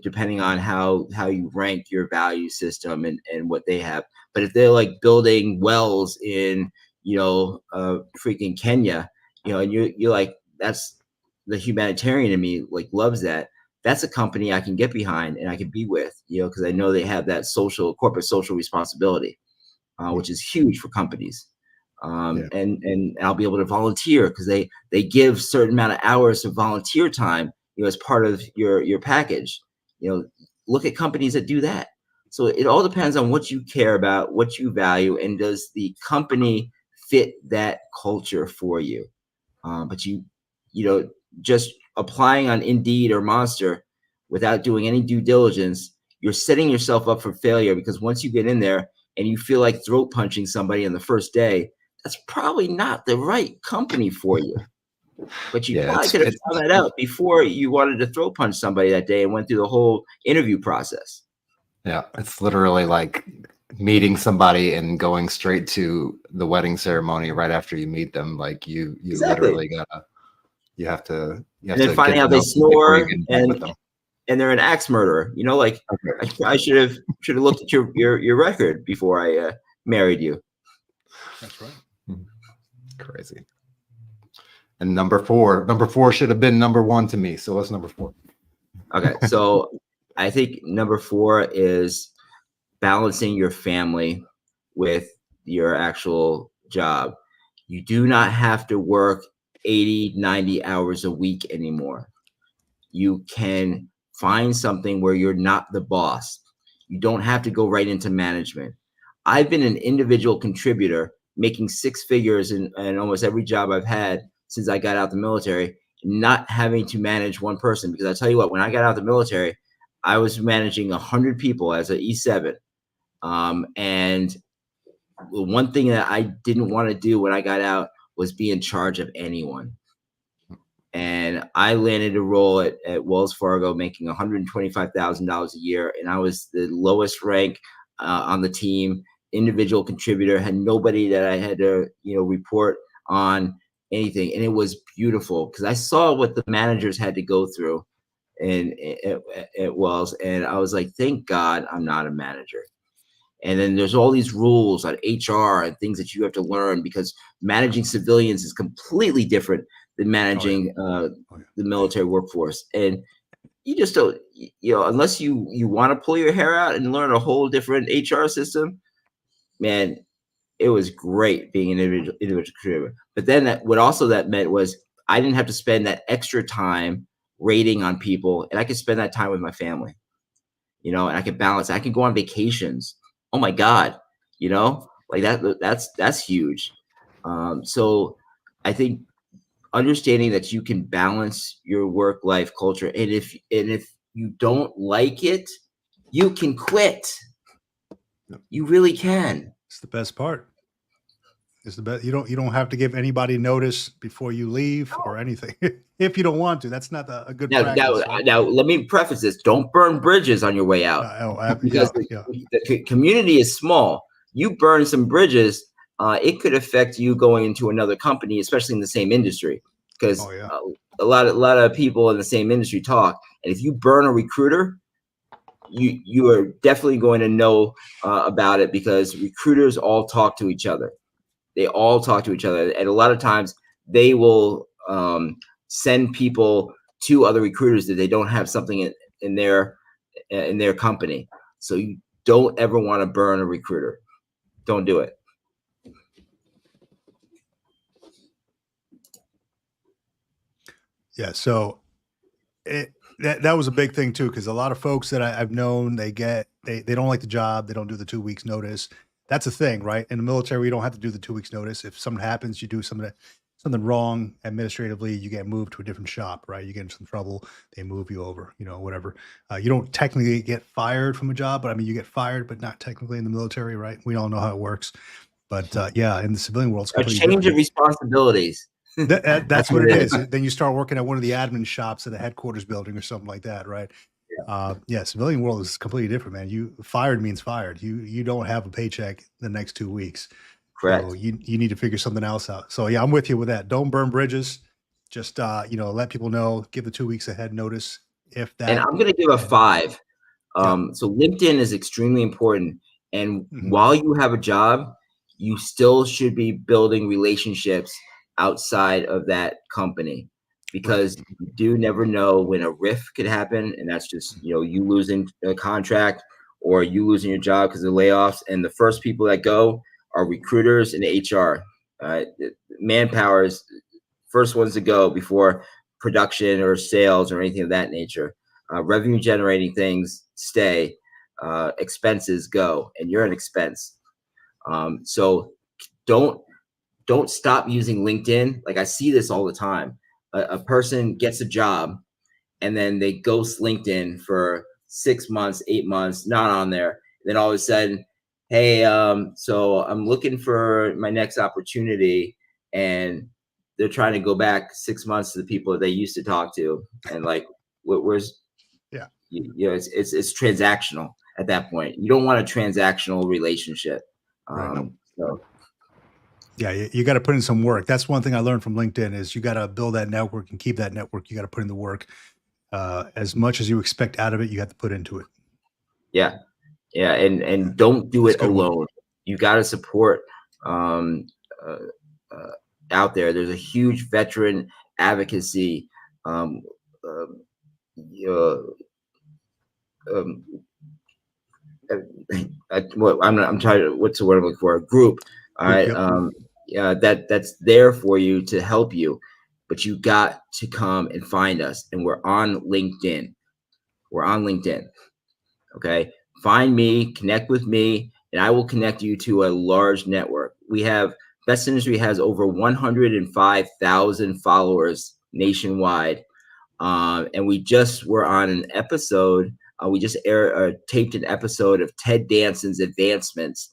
depending on how you rank your value system and what they have. But if they're like building wells in, you know, freaking Kenya, you know, and you're like, that's the humanitarian in me, like loves that. that's a company I can get behind and I can be with, because I know they have that corporate social responsibility, which is huge for companies. And I'll be able to volunteer because they give certain amount of hours of volunteer time, as part of your package. Look at companies that do that. So it all depends on what you care about, what you value, and does the company fit that culture for you. But just applying on Indeed or Monster without doing any due diligence, you're setting yourself up for failure, because once you get in there and you feel like throat punching somebody on the first day, that's probably not the right company for you. But you probably could have found that out before you wanted to throat punch somebody that day and went through the whole interview process. Yeah, it's literally like meeting somebody and going straight to the wedding ceremony right after you meet them. Like you literally you have to and then finding out they snore and they're an axe murderer. I should have looked at your record before I married you. That's right. Crazy. And number four should have been number one to me. So what's number 4? Okay, so I think number 4 is balancing your family with your actual job. You do not have to work 80, 90 hours a week anymore. You can find something where you're not the boss. You don't have to go right into management. I've been an individual contributor making 6 figures in almost every job I've had since I got out the military, not having to manage one person. Because I tell you what, when I got out the military, I was managing 100 people as an E7. And the one thing that I didn't want to do when I got out was be in charge of anyone. And I landed a role at Wells Fargo making $125,000 a year. And I was the lowest rank on the team, individual contributor, had nobody that I had to, report on anything. And it was beautiful because I saw what the managers had to go through at Wells. And I was like, thank God I'm not a manager. And then there's all these rules on HR and things that you have to learn, because managing civilians is completely different than managing the military workforce. And you just don't, unless you want to pull your hair out and learn a whole different HR system, man, it was great being an individual contributor. But then what that meant was I didn't have to spend that extra time rating on people, and I could spend that time with my family, and I could balance. I could go on vacations. Oh my God, like that's huge. So I think understanding that you can balance your work-life culture, and if you don't like it, you can quit. You really can. It's the best part. It's the best. You don't have to give anybody notice before you leave or anything. If you don't want to, that's not a good practice. Now, let me preface this. Don't burn bridges on your way out. Because the community is small. You burn some bridges, it could affect you going into another company, especially in the same industry. Because a lot of people in the same industry talk. And if you burn a recruiter, you are definitely going to know about it, because recruiters all talk to each other. They all talk to each other. And a lot of times they will send people to other recruiters that they don't have something in their company. So you don't ever want to burn a recruiter. Don't do it. Yeah. So that was a big thing too, because a lot of folks that I've known, they don't like the job. They don't do the 2 weeks notice. That's a thing, right? In the military, you don't have to do the 2 weeks notice. If something happens, you do something wrong administratively, you get moved to a different shop, right? You get into some trouble, they move you over, whatever. You don't technically get fired from a job, but you get fired, but not technically in the military, right? We all know how it works. But in the civilian world, it's a change of responsibilities. That's what it is. Then you start working at one of the admin shops at the headquarters building or something like that, right? Civilian world is completely different, man. Fired means fired. You don't have a paycheck the next 2 weeks. Correct. So you need to figure something else out. So I'm with you with that. Don't burn bridges. Just let people know. Give the 2 weeks ahead notice. If that. And I'm going to give a 5. So LinkedIn is extremely important. And while you have a job, you still should be building relationships outside of that company. because you do never know when a rift could happen, and that's just, you know, you losing a contract or you losing your job because of layoffs. And the first people that go are recruiters and HR. Manpower is first ones to go before production or sales or anything of that nature. Revenue generating things stay, expenses go, and you're an expense. So don't stop using LinkedIn. Like, I see this all the time. A person gets a job and then they ghost LinkedIn for 6 months, 8 months, not on there. Then all of a sudden, hey, so I'm looking for my next opportunity, and they're trying to go back 6 months to the people that they used to talk to, and like, where's, Yeah. You know, it's transactional at that point. You don't want a transactional relationship. Right. So Yeah, you got to put in some work. That's one thing I learned from LinkedIn is you got to build that network and keep that network. You got to put in the work. As much as you expect out of it, you have to put into it. yeah, and don't do it alone. You got to support out there. There's a huge veteran advocacy. I'm trying. What's the word I'm looking for? A group. All right. Yeah, that's there for you to help you, but you got to come and find us. And we're on LinkedIn. Okay. Find me, connect with me, and I will connect you to a large network. Vets2Industry has over 105,000 followers nationwide. And we just were on an episode. We just taped an episode of Ted Danson's Advancements,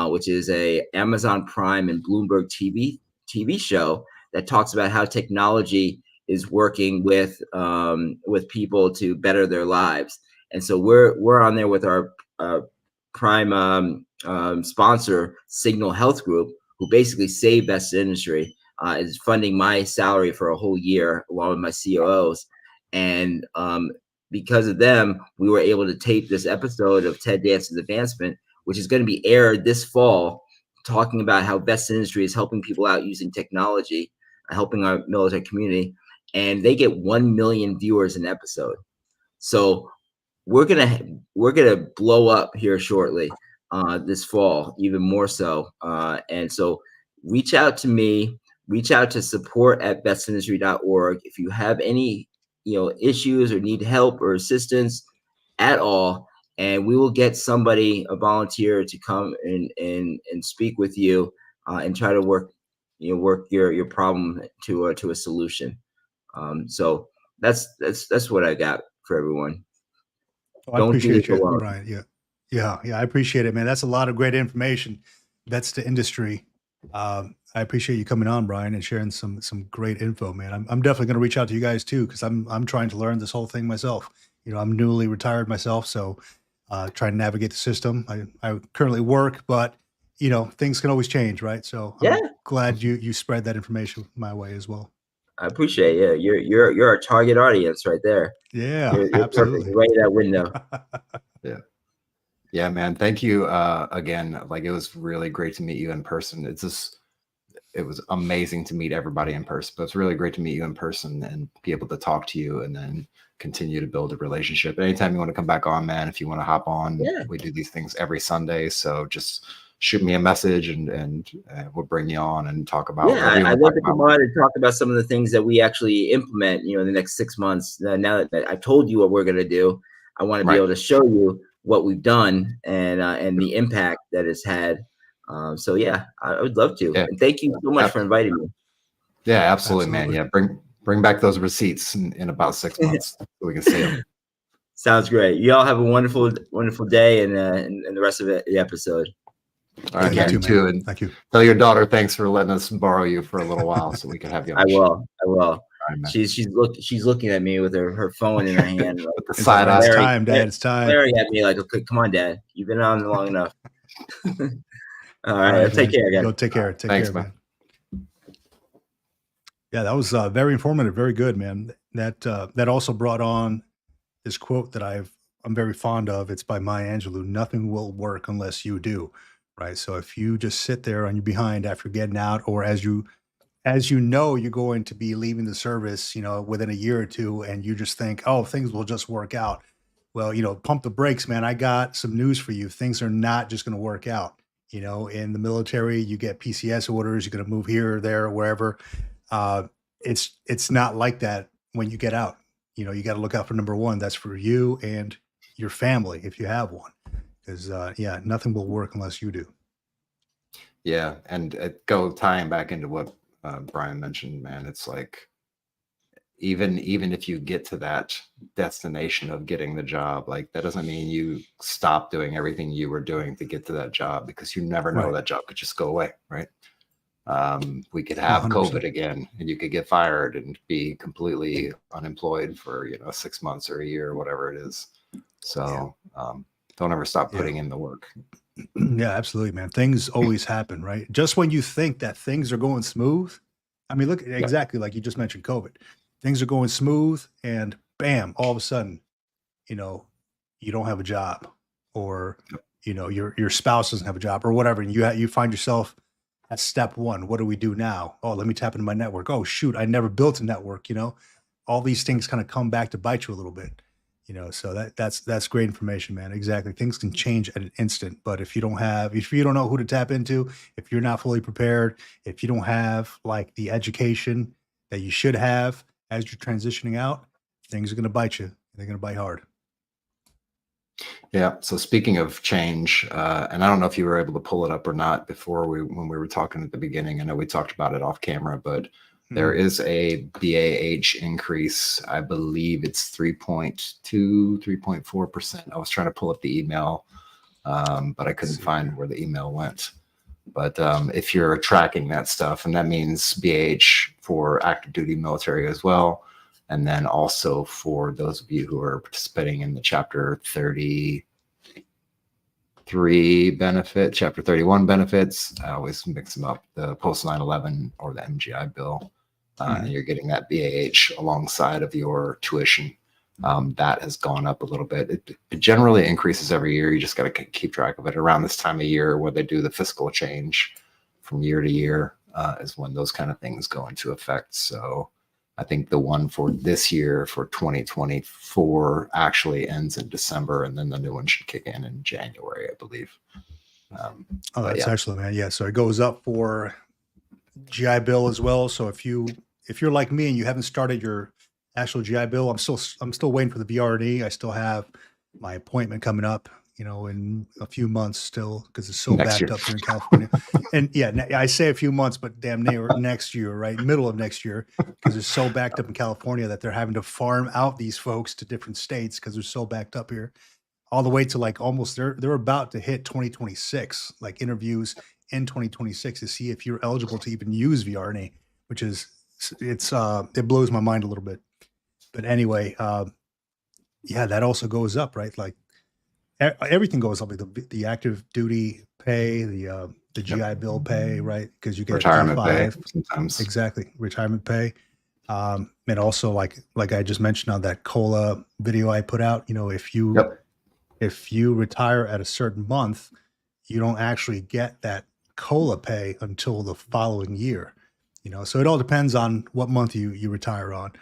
which is a Amazon Prime and Bloomberg TV show that talks about how technology is working with people to better their lives. And so we're on there with our prime sponsor, Signal Health Group, who basically saved Vets2Industry. Is funding my salary for a whole year along with my COOs. And because of them, we were able to tape this episode of Ted Danson's Advancement, which is going to be aired this fall, talking about how Vets2Industry is helping people out using technology, helping our military community. And they get 1 million viewers an episode. So we're gonna blow up here shortly this fall, even more so. And so reach out to me. Reach out to support@vets2industry.org if you have any, issues or need help or assistance at all, and we will get somebody, a volunteer, to come and speak with you and try to work your problem to a solution. So that's what I got for everyone. I appreciate you, Brian. Yeah, I appreciate it, man. That's a lot of great information. Vets2Industry. I appreciate you coming on, Brian, and sharing some great info, man. I'm definitely going to reach out to you guys too, because I'm trying to learn this whole thing myself. I'm newly retired myself, so trying to navigate the system. I currently work, but things can always change, right? So I'm glad you spread that information my way as well. I appreciate it. Yeah, you're our target audience right there. Yeah, you're absolutely. Right in that window. Yeah, man. Thank you again. Like, it was really great to meet you in person. It was amazing to meet everybody in person, but it's really great to meet you in person and be able to talk to you and then continue to build a relationship. Anytime you want to come back on, man, if you want to hop on, we do these things every Sunday. So just shoot me a message and we'll bring you on and talk about. I'd love to come on and talk about some of the things that we actually implement, in the next 6 months. Now that I've told you what we're going to do, I want to be able to show you what we've done and the impact that it's had. So yeah, I would love to. And thank you so much for inviting me. Yeah, absolutely, man. Yeah, bring back those receipts in about 6 months so we can see them. Sounds great. You all have a wonderful day and the rest of the episode. All right, man, you too. And thank you. Tell your daughter thanks for letting us borrow you for a little while so we can have you on. I will. Right, she's looking at me with her phone in her hand. With the side eye. It's time, Dad. It's time. Staring at me like, okay, come on, Dad. You've been on long enough. All right, take care, guys. Go take care. Thanks, man. Yeah, that was very informative. Very good, man. That also brought on this quote that I'm very fond of. It's by Maya Angelou. Nothing will work unless you do. Right. So if you just sit there on your behind after getting out, or as you as you know, you're going to be leaving the service, within a year or two, and you just think, oh, things will just work out. Well, pump the brakes, man. I got some news for you. Things are not just going to work out. In the military, you get PCS orders. You're going to move here or there or wherever. It's not like that when you get out. You got to look out for number one. That's for you and your family if you have one, because nothing will work unless you do. Yeah, and tying back into what Brian mentioned, man, it's like even if you get to that destination of getting the job, like that doesn't mean you stop doing everything you were doing to get to that job, because you never know, that job could just go away, right? We could have 100%. COVID again, and you could get fired and be completely unemployed for 6 months or a year or whatever it is. So don't ever stop putting in the work. Yeah, absolutely, man. Things always happen, right? Just when you think that things are going smooth. I mean, look, exactly like you just mentioned COVID. Things are going smooth, and bam, all of a sudden, you don't have a job, or your spouse doesn't have a job, or whatever, and you find yourself at step one. What do we do now? Oh, let me tap into my network. Oh, shoot, I never built a network. All these things kind of come back to bite you a little bit. So that's great information, man. Exactly. Things can change at an instant, but if you don't know who to tap into, if you're not fully prepared, if you don't have like the education that you should have as you're transitioning out, things are going to bite you. They're going to bite hard. Yeah. So speaking of change, and I don't know if you were able to pull it up or not before when we were talking at the beginning. I know we talked about it off camera, but there is a BAH increase. I believe it's 3.2, 3.4%. I was trying to pull up the email, but I couldn't find where the email went. But if you're tracking that stuff, and that means BAH for active duty military as well, and then also for those of you who are participating in the Chapter 33 benefit, Chapter 31 benefits, I always mix them up, the post 9/11 or the MGI bill. And you're getting that BAH alongside of your tuition. That has gone up a little bit. It generally increases every year. You just got to keep track of it. Around this time of year where they do the fiscal change from year to year is when those kind of things go into effect. So I think the one for this year, for 2024, actually ends in December, and then the new one should kick in January, I believe. That's excellent, man. Yeah, so it goes up for GI Bill as well. So if you're like me and you haven't started your actual GI Bill, I'm still waiting for the VRD. I still have my appointment coming up, in a few months still, because it's so backed up here in California. And I say a few months, but damn near next year, right? Middle of next year, because it's so backed up in California that they're having to farm out these folks to different states because they're so backed up here, all the way to like almost they're about to hit 2026, like interviews in 2026 to see if you're eligible to even use VRNA, which is it blows my mind a little bit. But anyway, that also goes up, right? Like everything goes up, like the active duty pay, the GI Bill pay, right? Because you get retirement E5, pay sometimes. Exactly, retirement pay. And also like I just mentioned on that COLA video I put out, if you retire at a certain month, you don't actually get that COLA pay until the following year. So it all depends on what month you retire on.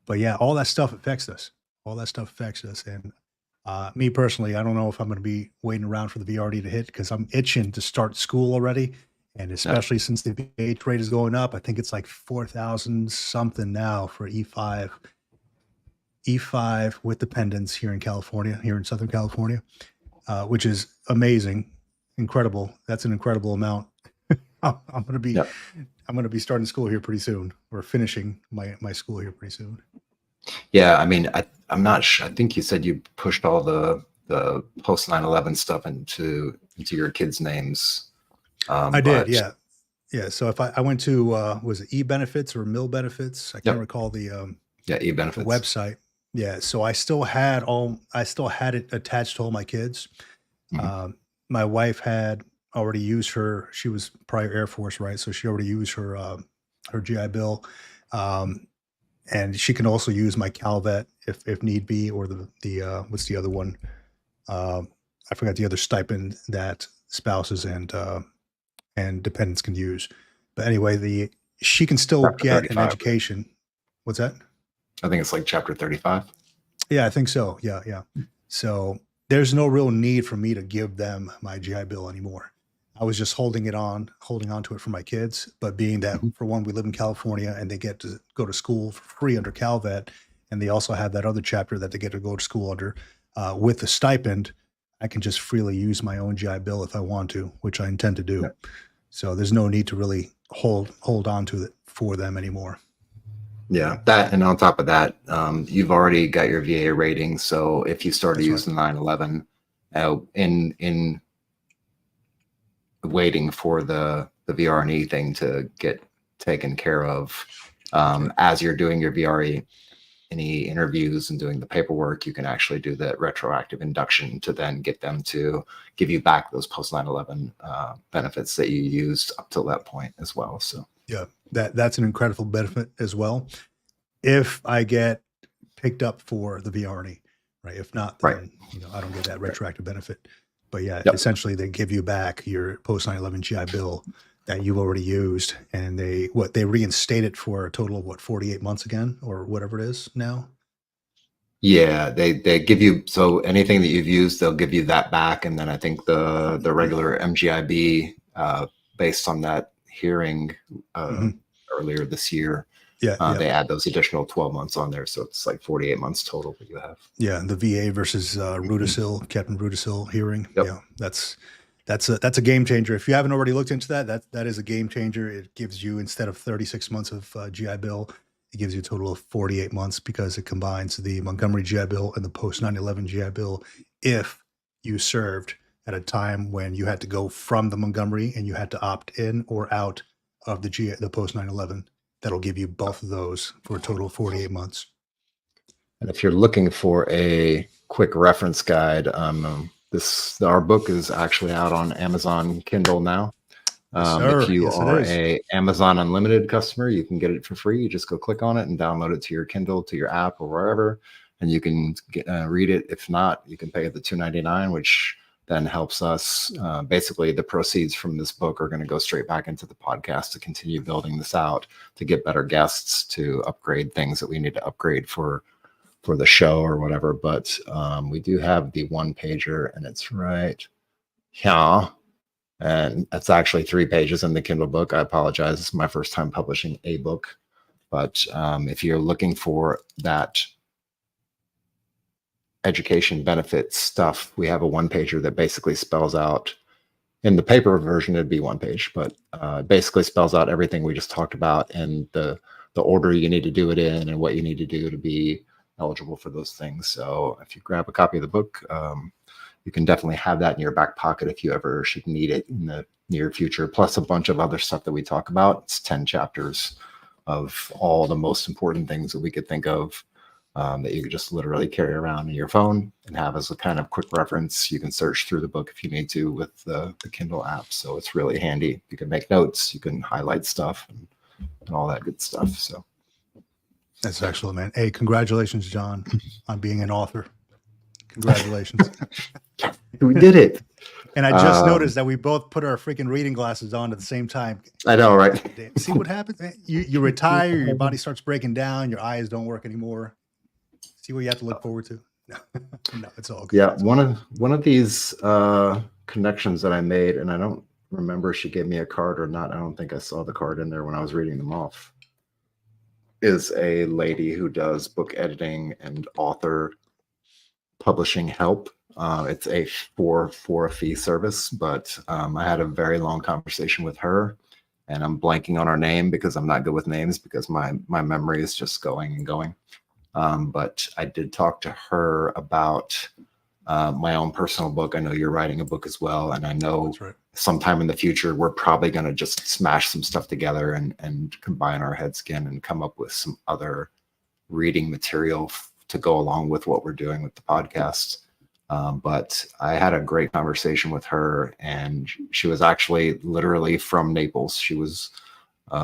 But yeah, all that stuff affects us. And me personally, I don't know if I'm going to be waiting around for the VRD to hit, because I'm itching to start school already. And especially since the VH rate is going up, I think it's like 4,000 something now for E5 with dependents here in California, here in Southern California, which is amazing, incredible. That's an incredible amount. I'm going to be starting school here pretty soon, or finishing my school here pretty soon. Yeah, I mean, I'm not sure. I think you said you pushed all the post 9/11 stuff into your kids' names. I did, yeah. So if I went to was it e-benefits or mill benefits? I can't recall the e-benefits, the website. Yeah, so I still had it attached to all my kids. My wife had already used she was prior Air Force, right? So she already used her GI Bill. And she can also use my CalVet if need be, or the what's the other one? I forgot the other stipend that spouses and dependents can use. But anyway, she can still Chapter get an 35. education. What's that? I think it's like chapter 35. Yeah, I think so. Yeah. So there's no real need for me to give them my GI Bill anymore. I was just holding on to it for my kids. But being that, for one, we live in California and they get to go to school for free under CalVet, and they also have that other chapter that they get to go to school under with the stipend, I can just freely use my own GI Bill if I want to, which I intend to do. Yeah. So there's no need to really hold on to it for them anymore. Yeah, that, and on top of that, you've already got your VA rating. So if you start to use the 9/11 in waiting for the VRE thing to get taken care of, as you're doing your VRE, any interviews and doing the paperwork, you can actually do the retroactive induction to then get them to give you back those post 9/11 benefits that you used up till that point as well. So yeah, that's an incredible benefit as well. If I get picked up for the VRE, right? If not, then I don't get that retroactive benefit. But yeah, essentially they give you back your post 9/11 GI Bill that you've already used, and they reinstate it for a total of 48 months again, or whatever it is now. Yeah, they give you, so anything that you've used, they'll give you that back, and then I think the regular MGIB, based on that hearing earlier this year, they add those additional 12 months on there, so it's like 48 months total that you have. Yeah, the VA versus Rudisill, Captain Rudisill hearing. Yep. Yeah, that's a game changer. If you haven't already looked into that is a game changer. It gives you, instead of 36 months of GI Bill, it gives you a total of 48 months because it combines the Montgomery GI Bill and the post 9/11 GI Bill. If you served at a time when you had to go from the Montgomery and you had to opt in or out of the post 9/11, that'll give you both of those for a total of 48 months. And if you're looking for a quick reference guide, our book is actually out on Amazon Kindle now. If you are a Amazon Unlimited customer, you can get it for free. You just go click on it and download it to your Kindle, to your app, or wherever, and you can read it. If not, you can pay the $2.99, which then helps us. Basically, the proceeds from this book are going to go straight back into the podcast to continue building this out, to get better guests, to upgrade things that we need to upgrade for the show or whatever. But we do have the one pager, and it's right here. And it's actually 3 pages in the Kindle book. I apologize. It's my first time publishing a book. But if you're looking for that education benefit stuff, we have a one pager that basically spells out, in the paper version, it'd be 1 page, but basically spells out everything we just talked about and the order you need to do it in and what you need to do to be eligible for those things. So if you grab a copy of the book, you can definitely have that in your back pocket if you ever should need it in the near future, plus a bunch of other stuff that we talk about. It's 10 chapters of all the most important things that we could think of, that you could just literally carry around in your phone and have as a kind of quick reference. You can search through the book if you need to with the Kindle app. So it's really handy. You can make notes, you can highlight stuff and all that good stuff. So that's excellent, man. Hey, congratulations, John, on being an author. Congratulations. We did it. And I just noticed that we both put our freaking reading glasses on at the same time. I know, right? See what happens? You retire, your body starts breaking down, your eyes don't work anymore. See what you have to look forward to. No, it's all good. Yeah, one of these connections that I made, and I don't remember if she gave me a card or not. I don't think I saw the card in there when I was reading them off. Is a lady who does book editing and author publishing help. It's for a fee service, but I had a very long conversation with her, and I'm blanking on her name because I'm not good with names because my memory is just going and going. But I did talk to her about my own personal book. I know you're writing a book as well, and I know sometime in the future we're probably going to just smash some stuff together and combine our head skin and come up with some other reading material to go along with what we're doing with the podcast. But I had a great conversation with her, and she was actually literally from Naples. She was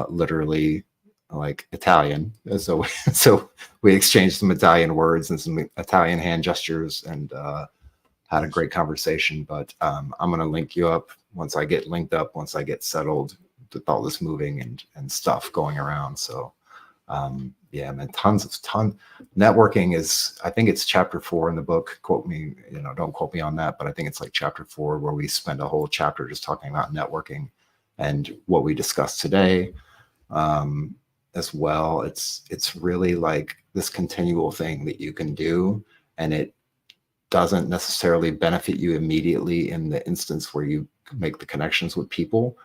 literally like Italian. So we exchanged some Italian words and some Italian hand gestures and had a great conversation. But I'm going to link you up once I get linked up, once I get settled with all this moving and stuff going around. So yeah, man, networking is, I think it's chapter 4 in the book. Quote me, don't quote me on that, but I think it's like chapter 4 where we spend a whole chapter just talking about networking and what we discussed today. As well, it's really like this continual thing that you can do, and it doesn't necessarily benefit you immediately in the instance where you make the connections with people,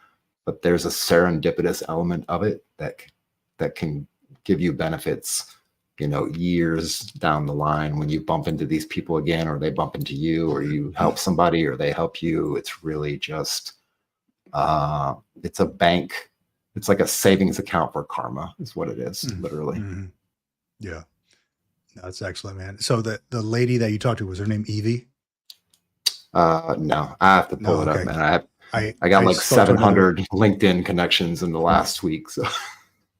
but there's a serendipitous element of it that can give you benefits, years down the line when you bump into these people again, or they bump into you, or you help somebody or they help you. It's really just it's a bank. It's like a savings account for karma is what it is, literally. Mm-hmm. Yeah. No, that's excellent, man. So the lady that you talked to, was her name Evie? No, I have to pull it up, man. I got like 700 LinkedIn connections in the last week. So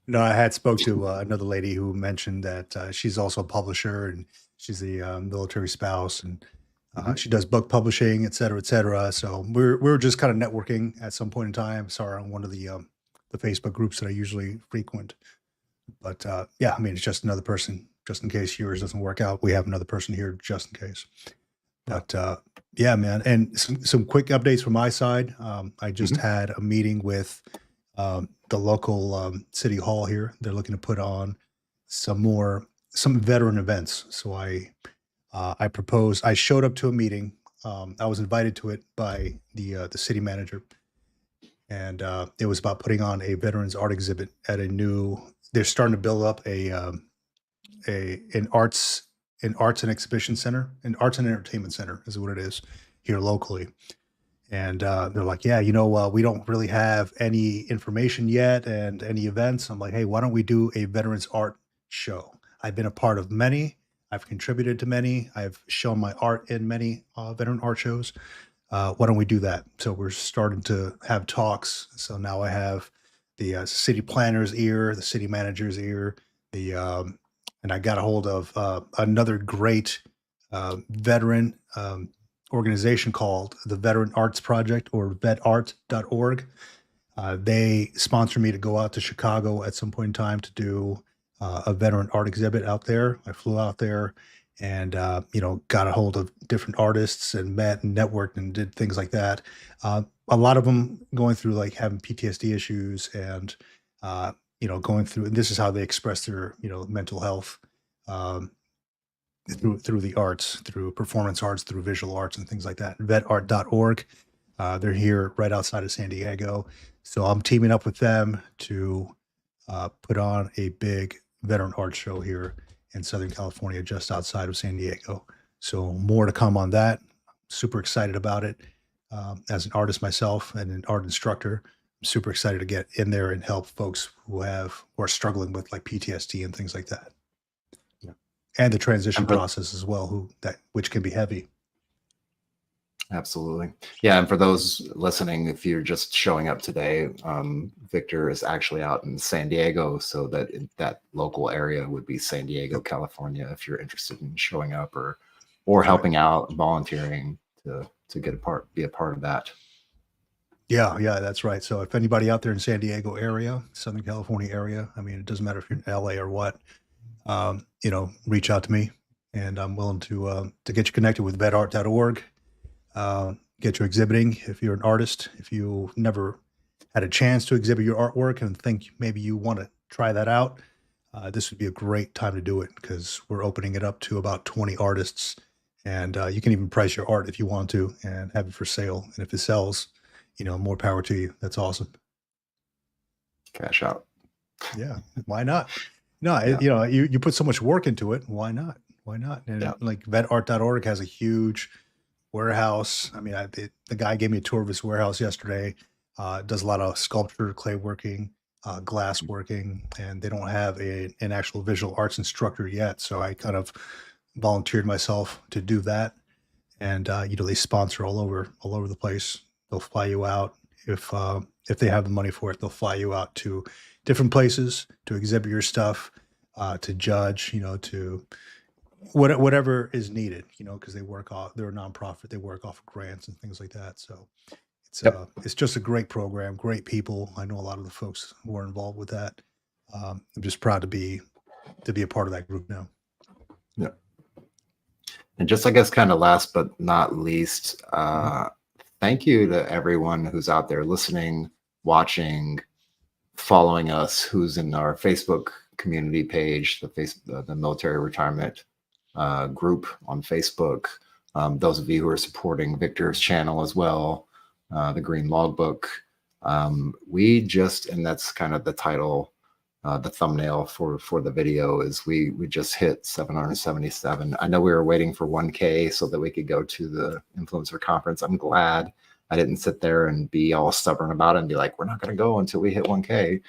no, I had spoke to another lady who mentioned that she's also a publisher, and she's a military spouse, and she does book publishing, et cetera, et cetera. So we were just kind of networking at some point in time. Sorry, on one of the Facebook groups that I usually frequent. But yeah, I mean, it's just another person, just in case yours doesn't work out. We have another person here just in case. But yeah, man. And some quick updates from my side. I just had a meeting with the local city hall here. They're looking to put on some veteran events. So I proposed, I showed up to a meeting. I was invited to it by the city manager. And it was about putting on a veterans art exhibit at they're starting to build up an arts and exhibition center, an arts and entertainment center is what it is here locally. And they're like, yeah, we don't really have any information yet and any events. I'm like, hey, why don't we do a veterans art show? I've been a part of many. I've contributed to many. I've shown my art in many veteran art shows. Why don't we do that? So we're starting to have talks. So now I have the city planner's ear, the city manager's ear, and I got a hold of another great veteran organization called the Veteran Arts Project, or vetart.org. They sponsor me to go out to Chicago at some point in time to do a veteran art exhibit out there. I flew out there and got a hold of different artists and met and networked and did things like that. A lot of them going through like having PTSD issues and going through, and this is how they express their mental health through the arts, through performance arts, through visual arts and things like that. Vetart.org. They're here right outside of San Diego. So I'm teaming up with them to put on a big veteran art show here in Southern California, just outside of San Diego. So more to come on that. Super excited about it. As an artist myself and an art instructor, I'm super excited to get in there and help folks who are struggling with like PTSD and things like that. Yeah. And the transition process as well, which can be heavy. Absolutely. Yeah. And for those listening, if you're just showing up today, Victor is actually out in San Diego. So that local area would be San Diego, California, if you're interested in showing up or helping out, volunteering to be a part of that. Yeah, that's right. So if anybody out there in San Diego area, Southern California area, I mean, it doesn't matter if you're in LA or what, reach out to me, and I'm willing to get you connected with vetart.org. Get you exhibiting if you're an artist. If you never had a chance to exhibit your artwork and think maybe you want to try that out, this would be a great time to do it, because we're opening it up to about 20 artists, and you can even price your art if you want to and have it for sale. And if it sells, more power to you. That's awesome. Cash out. Yeah. Why not? No, yeah. You put so much work into it. Why not? And like vetart.org has a huge warehouse. I mean, the guy gave me a tour of his warehouse yesterday. Does a lot of sculpture, clay working, glass working, and they don't have an actual visual arts instructor yet. So I kind of volunteered myself to do that. And they sponsor all over the place. They'll fly you out if they have the money for it. They'll fly you out to different places to exhibit your stuff, to judge, to whatever is needed, because they're a nonprofit. They work off of grants and things like that. So It's just a great program, great people. I know a lot of the folks who are involved with that. I'm just proud to be a part of that group now. Yeah. And just, I guess, kind of last but not least, thank you to everyone who's out there listening, watching, following us, who's in our Facebook community page, the military retirement group on Facebook. Those of you who are supporting Victor's channel as well, the Green Logbook. And that's kind of the title, the thumbnail for the video, is we just hit 777. I know we were waiting for 1K so that we could go to the influencer conference. I'm glad I didn't sit there and be all stubborn about it and be like, we're not going to go until we hit 1K,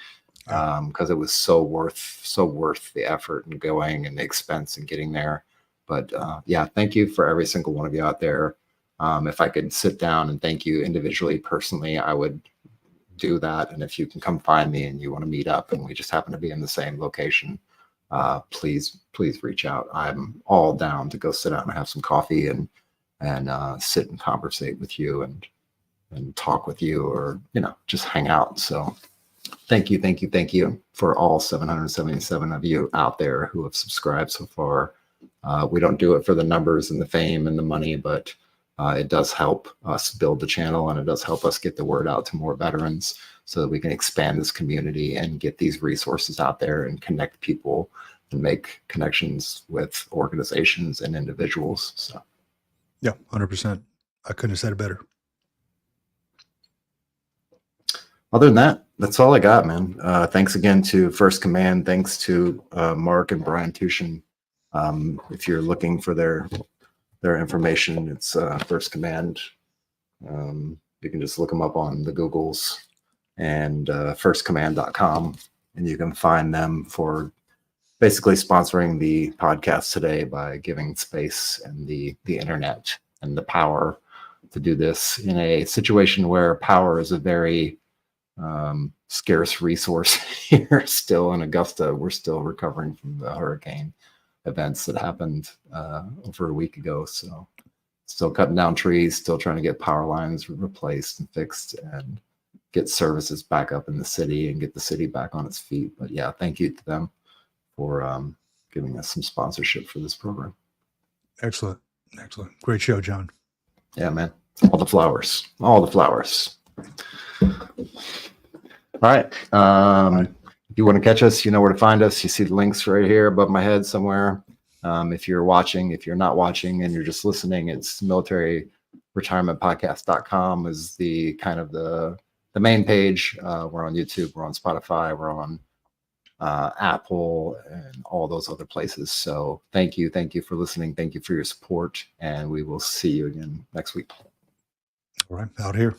because it was so worth the effort and going and the expense and getting there. But yeah, thank you for every single one of you out there. If I could sit down and thank you individually, personally, I would do that. And if you can come find me and you want to meet up and we just happen to be in the same location, please reach out. I'm all down to go sit down and have some coffee and sit and conversate with you and talk with you, or just hang out. So thank you for all 777 of you out there who have subscribed so far. We don't do it for the numbers and the fame and the money, but it does help us build the channel, and it does help us get the word out to more veterans so that we can expand this community and get these resources out there and connect people and make connections with organizations and individuals. So yeah, 100%. I couldn't have said it better. Other than that, that's all I got, man. Thanks again to First Command. Thanks to Mark and Brian Tushin. If you're looking for their information, it's First Command. You can just look them up on the Googles and firstcommand.com, and you can find them for basically sponsoring the podcast today by giving space and the internet and the power to do this in a situation where power is a very scarce resource here still in Augusta. We're still recovering from the hurricane events that happened over a week ago. So still cutting down trees, still trying to get power lines replaced and fixed and get services back up in the city and get the city back on its feet. But yeah, thank you to them for giving us some sponsorship for this program. Excellent. Great show, John. Yeah, man. All the flowers. All right. If you want to catch us, you know where to find us. You see the links right here above my head somewhere. If you're watching, if you're not watching and you're just listening, it's militaryretirementpodcast.com is the kind of the main page. We're on YouTube, we're on Spotify, we're on Apple and all those other places. So thank you for listening. Thank you for your support, and we will see you again next week. All right. Out here.